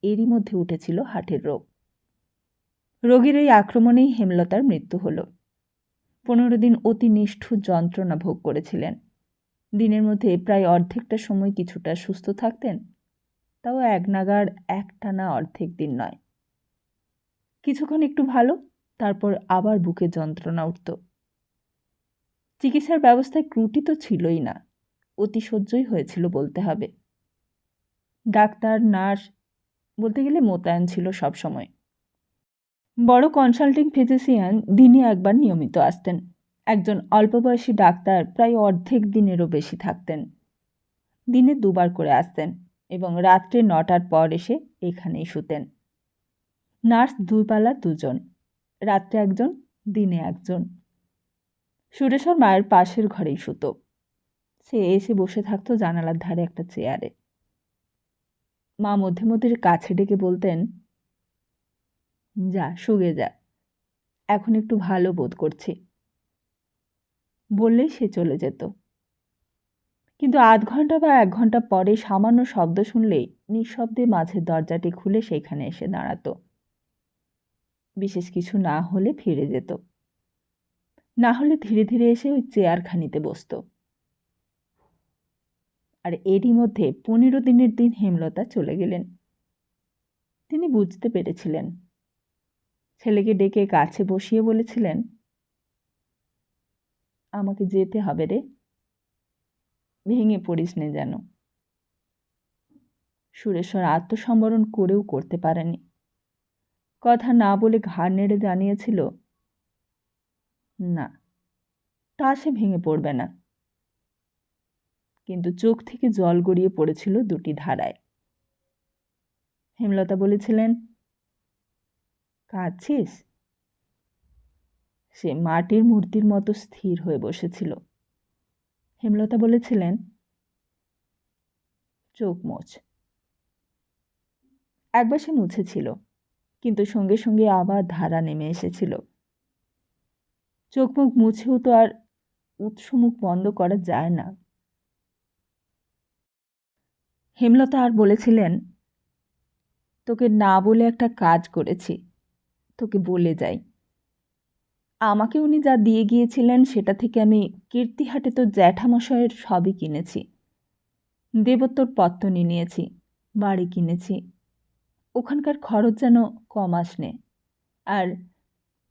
এরই মধ্যে উঠেছিল হার্টের রোগ। রোগীর এই আক্রমণেই হেমলতার মৃত্যু হল। 15 দিন অতি নিষ্ঠুর যন্ত্রণা ভোগ করেছিলেন। দিনের মধ্যে প্রায় অর্ধেকটা সময় কিছুটা সুস্থ থাকতেন, তাও এক নাগাড় একটানা অর্ধেক দিন নয়। কিছুক্ষণ একটু ভালো, তারপর আবার বুকে যন্ত্রণা উঠত। চিকিৎসার ব্যবস্থায় ত্রুটি তো ছিলই না, অতি সহ্যই হয়েছিল বলতে হবে। ডাক্তার, নার্স, বলতে গেলে মোতায়েন ছিল সব সময়। বড় কনসাল্টিং ফিজিশিয়ান দিনে একবার নিয়মিত আসতেন। একজন অল্পবয়সী ডাক্তার প্রায় অর্ধেক দিনেরও বেশি থাকতেন। দিনে 2 বার করে আসতেন এবং রাত্রে 9টার পর এসে এখানেই শুতেন। নার্স 2 পালা 2 জন, রাত্রে একজন, দিনে একজন। সুরেশ্বর মায়ের পাশের ঘরেই শুতো। সে এসে বসে থাকতো জানালার ধারে একটা চেয়ারে। মা মধ্যে মধ্যে কাছে ডেকে বলতেন, যা শুয়ে যা, এখন একটু ভালো বোধ করছি। বললেই সে চলে যেত। কিন্তু আধ ঘন্টা বা 1 ঘন্টা পরে সামান্য শব্দ শুনলেই নিঃশব্দে মাঝের দরজাটি খুলে সেখানে এসে দাঁড়াতো। বিশেষ কিছু না হলে ফিরে যেত, না হলে ধীরে ধীরে এসে ওই চেয়ারখানিতে বসত। আর এরই মধ্যে 15 দিনের দিন হেমলতা চলে গেলেন। তিনি বুঝতে পেরেছিলেন। ছেলেকে ডেকে কাছে বসিয়ে বলেছিলেন, আমাকে যেতে হবে রে, ভেঙে পড়িস নে যেন। সুরেশ্বর আত্মসম্বরণ করেও করতে পারেনি। কথা না বলে ঘাড় নেড়ে জানিয়েছিল, না, তা সে ভেঙে পড়বে না। কিন্তু চোখ থেকে জল গড়িয়ে পড়েছিল 2টি ধারায়। হেমলতা বলেছিলেন, কাঁদছিস? সে মাটির মূর্তির মতো স্থির হয়ে বসেছিল। হেমলতা বলেছিলেন, চোখ মোছ। একবার সে মুছেছিল, কিন্তু সঙ্গে সঙ্গে আবার ধারা নেমে এসেছিল। চোখ মুখ মুছেও তো আর উৎসমুখ বন্ধ করা যায় না। হেমলতা আর বলেছিলেন, তোকে না বলে একটা কাজ করেছি, তোকে বলে যাই। আমাকে উনি যা দিয়ে গিয়েছিলেন সেটা থেকে আমি কীর্তিহাটে তো জ্যাঠামশাইয়ের সবই কিনেছি। দেবত্বর পত্তনি নিয়েছি, বাড়ি কিনেছি। ওখানকার খরচ যেন কম আসনে, আর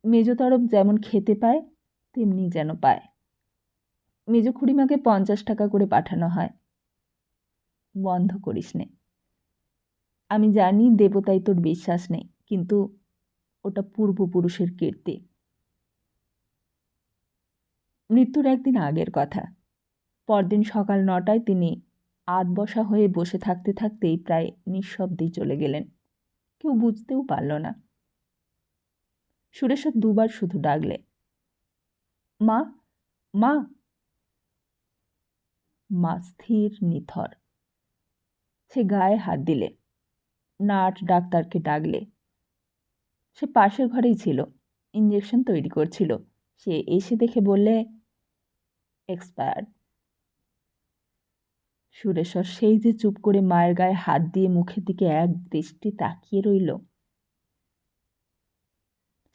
মেজ তরফ যেমন খেতে পায় তেমনি যেন পায়। মেজ খুড়িমাকে 50 টাকা করে পাঠানো হয়। বন্ধ করিস নে। আমি জানি দেবতায় তোর বিশ্বাস নেই, কিন্তু ওটা পূর্বপুরুষের কীর্তি। মৃত্যুর একদিন আগের কথা। পরদিন সকাল 9টায় তিনি আধবসা হয়ে বসে থাকতে থাকতেই প্রায় নিঃশব্দেই চলে গেলেন। কেউ বুঝতেও পারল না। সুরেশ্বর দুবার শুধু ডাকলে, মা মা। মা স্থির নিথর। সে গায়ে হাত দিলে, নার্স ডাক্তারকে ডাকলে। সে পাশের ঘরেই ছিল, ইঞ্জেকশন তৈরি করছিল। সে এসে দেখে বললে, এক্সপায়ার্ড। সুরেশ্বর সেই যে চুপ করে মায়ের গায়ে হাত দিয়ে মুখের দিকে এক দৃষ্টি তাকিয়ে রইল।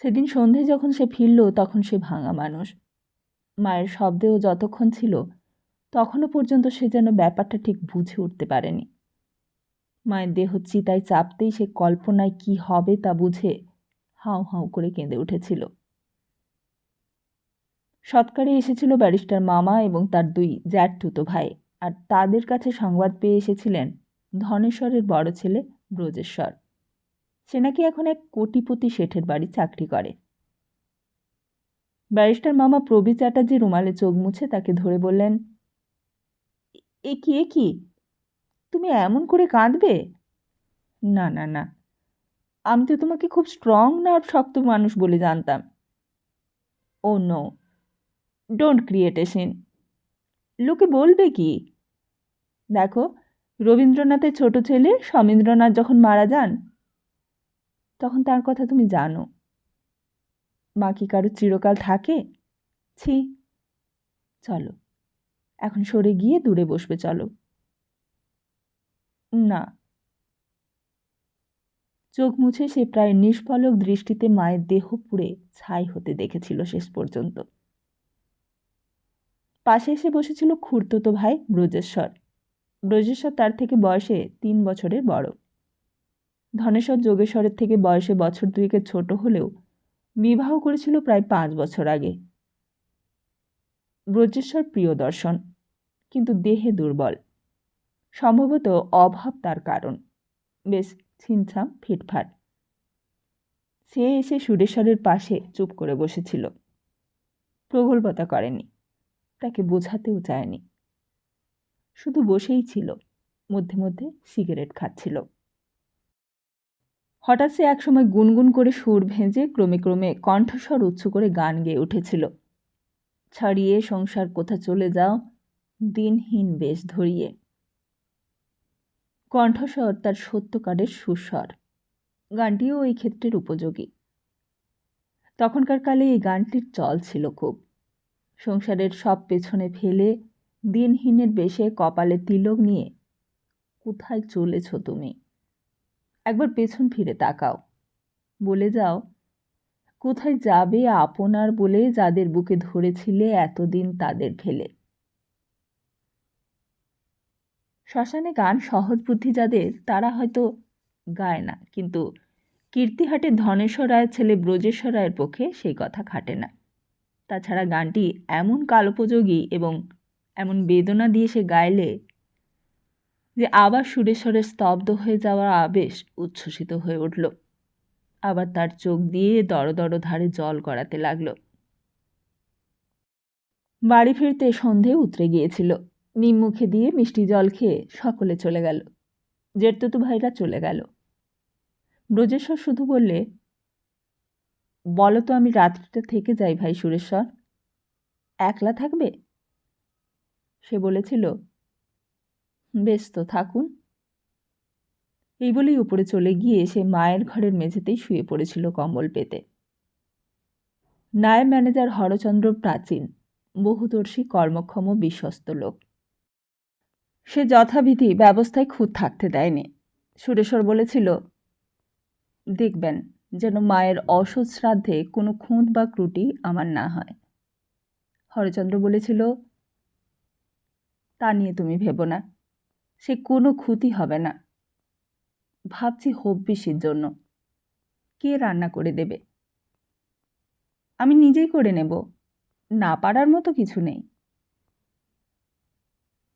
সেদিন সন্ধে যখন সে ফিরল তখন সে ভাঙা মানুষ। মায়ের শব্দেও যতক্ষণ ছিল তখনও পর্যন্ত সে যেন ব্যাপারটা ঠিক বুঝে উঠতে পারেনি। মায়ের দেহ চিতায় চাপতেই সে কল্পনায় কি হবে তা বুঝে হাউ হাউ করে কেঁদে উঠেছিল। সৎকারে এসেছিল ব্যারিস্টার মামা এবং তার 2 জ্যাঠতুতো ভাই, আর তাদের কাছে সংবাদ পেয়ে এসেছিলেন ধনেশ্বরের বড় ছেলে ব্রজেশ্বর। সে নাকি এখন এক কোটিপতি শেঠের বাড়ি চাকরি করে। ব্যারিস্টার মামা প্রবীর চ্যাটার্জি রুমালে চোখ মুছে তাকে ধরে বললেন, এ কি তুমি এমন করে কাঁদবে? না না না, আমি তো তোমাকে খুব স্ট্রং নার্ভ শক্ত মানুষ বলে জানতাম। Oh no, don't create a scene. লোকে বলবে কি? দেখো, রবীন্দ্রনাথের ছোট ছেলে সমীন্দ্রনাথ যখন মারা যান তখন তার কথা তুমি জানো। মা কি কারো চিরকাল থাকে? ছি। চলো, এখন সরে গিয়ে দূরে বসবে, চলো। না। চোখ মুছে সে প্রায় নিষ্পলক দৃষ্টিতে মায়ের দেহ পুড়ে ছাই হতে দেখেছিল শেষ পর্যন্ত। পাশে এসে বসেছিল খুড়তুতো ভাই ব্রজেশ্বর। ব্রজেশ্বর তার থেকে বয়সে 3 বছরের বড়। ধনেশ্বর যোগেশ্বরের থেকে বয়সে বছর 2 ছোট হলেও বিবাহ করেছিল প্রায় 5 বছর আগে। ব্রজেশ্বর প্রিয়দর্শন, কিন্তু দেহে দুর্বল। সম্ভবত অভাব তার কারণ। বেশ ছিমছাম ফিটফাট। সে এসে সুরেশ্বরের পাশে চুপ করে বসেছিল। প্রগল্ভতা করেনি, তাকে বোঝাতেও চায়নি। শুধু বসেই ছিল, মধ্যে মধ্যে সিগারেট খাচ্ছিল। হঠাৎ সে একসময় গুনগুন করে সুর ভেঁজে ক্রমে ক্রমে কণ্ঠস্বর উচ্চ করে গান গেয়ে উঠেছিল। ছাড়িয়ে সংসার কোথা চলে যাও, দিনহীন বেশ ধরিয়ে। কণ্ঠস্বর তার সত্যকারের সুস্বর। গানটিও এই ক্ষেত্রের উপযোগী। তখনকার কালে এই গানটির চল ছিল খুব। সংসারের সব পেছনে ফেলে দিনহীনের বেশে কপালে তিলক নিয়ে কোথায় চলেছ তুমি? একবার পেছন ফিরে তাকাও, বলে যাও কোথায় যাবে আপনার বলে যাদের বুকে ধরেছিলে এতদিন তাদের ফেলে। শ্মশানে গান সহজ বুদ্ধি যাদের, তারা হয়তো গায় না, কিন্তু কীর্তিহাটের ধনেশ্বর রায়ের ছেলে ব্রজেশ্বর রায়ের পক্ষে সেই কথা খাটে না। তাছাড়া গানটি এমন কালোপযোগী এবং এমন বেদনা দিয়ে সে গাইলে যে আবার সুরেশ্বরের স্তব্ধ হয়ে যাওয়ার আবেশ উচ্ছ্বসিত হয়ে উঠল। আবার তার চোখ দিয়ে দড় দড় ধারে জল গড়াতে লাগল। বাড়ি ফিরতে সন্ধে উতরে গিয়েছিল। নিম্মুখে দিয়ে মিষ্টি জল খেয়ে সকলে চলে গেল। জেঠতুতো ভাইরা চলে গেল। ব্রজেশ্বর শুধু বললে, বলো তো আমি রাত্রিটা থেকে যাই ভাই সুরেশ্বর, একলা থাকবে? সে বলেছিল, বেশ তো, থাকুন। এই বলেই উপরে চলে গিয়ে সে মায়ের ঘরের মেঝেতেই শুয়ে পড়েছিল কম্বল পেতে। নায়েব ম্যানেজার হরচন্দ্র প্রাচীন, বহুদর্শী, কর্মক্ষম, বিশ্বস্ত লোক। সে যথাবিধি ব্যবস্থায় খুঁত থাকতে দেয়নি। সুরেশ্বর বলেছিল, দেখবেন যেন মায়ের অসৎ শ্রাদ্ধে কোনো খুঁত বা ত্রুটি আমার না হয়। হরচন্দ্র বলেছিল, তা নিয়ে তুমি ভেবো না, সে কোনো ক্ষতি হবে না। ভাবছি হব্বিসির জন্য কে রান্না করে দেবে? আমি নিজেই করে নেব, না পারার মতো কিছু নেই।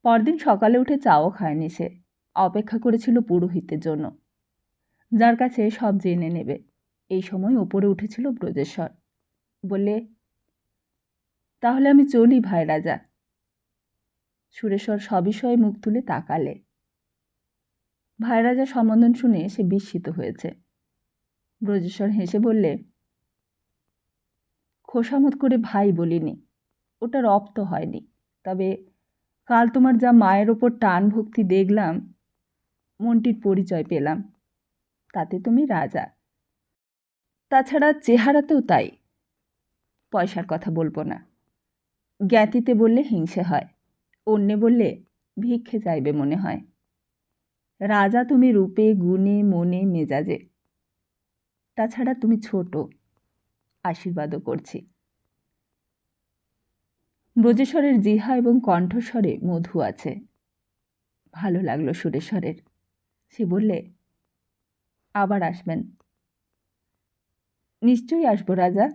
পরদিন সকালে উঠে চাও খায়নি সে, অপেক্ষা করেছিল পুরোহিতের জন্য, যার কাছে সব জেনে নেবে। এই সময় ওপরে উঠেছিল ব্রজেশ্বর। বললে, তাহলে আমি চলি ভাই রাজা। সুরেশ্বর সবিষয়ে মুখ তুলে তাকালে। ভাই রাজা সম্বোধন শুনে সে বিস্মিত হয়েছে। ব্রজেশ্বর হেসে বললে, খোসামত করে ভাই বলিনি, ওটা রপ্ত হয়নি। তবে কাল তোমার যা মায়ের ওপর টান ভক্তি দেখলাম, মনটির পরিচয় পেলাম, তাতে তুমি রাজা। তাছাড়া চেহারাতেও তাই। পয়সার কথা বলবো না, জ্ঞাতিতে বললে হিংসে হয়, অন্যে বললে ভিক্ষে চাইবে মনে হয়। রাজা তুমি রূপে, গুণে, মনে, মেজাজে। তাছাড়া তুমি ছোট, আশীর্বাদও করছি। ব্রজেশ্বরের জিহা এবং কণ্ঠস্বরে মধু আছে। ভালো লাগলো সুরেশ্বরের। সে বললে, আবার আসবেন? নিশ্চয়ই আসবো রাজা।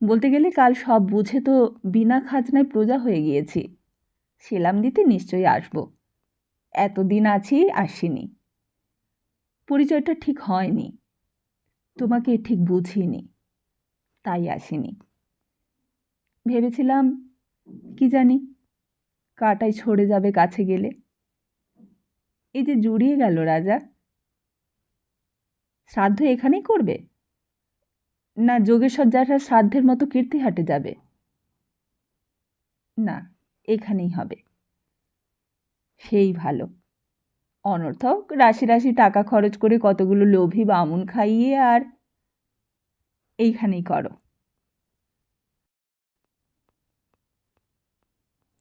বলতে গেলে কাল সব বুঝে তো বিনা খাজনায় প্রজা হয়ে গিয়েছি। সেলাম দিতে নিশ্চয়ই আসব। এতদিন আছি, আসিনি। পরিচয়টা ঠিক হয়নি, তোমাকে ঠিক বুঝিনি, তাই আসিনি। ভেবেছিলাম, কি জানি, কাটাই ছড়ে যাবে কাছে গেলে। এই যে জুড়িয়ে গেল রাজা। শ্রাদ্ধ এখানেই করবে, না যোগেশ্বর জ্যাঠার শ্রাদ্ধের মতো কীর্তিহাটে যাবে? না, এখানেই হবে। সেই ভালো। অনর্থক রাশি রাশি টাকা খরচ করে কতগুলো লোভী বামুন খাইয়ে আর এইখানেই করো।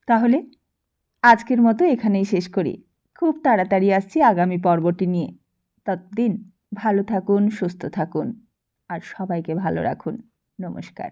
তাহলে আজকের মতো এখানেই শেষ করি। খুব তাড়াতাড়ি আসছি আগামী পর্বটি নিয়ে। ততদিন ভালো থাকুন, সুস্থ থাকুন, আর সবাইকে ভালো রাখুন। নমস্কার।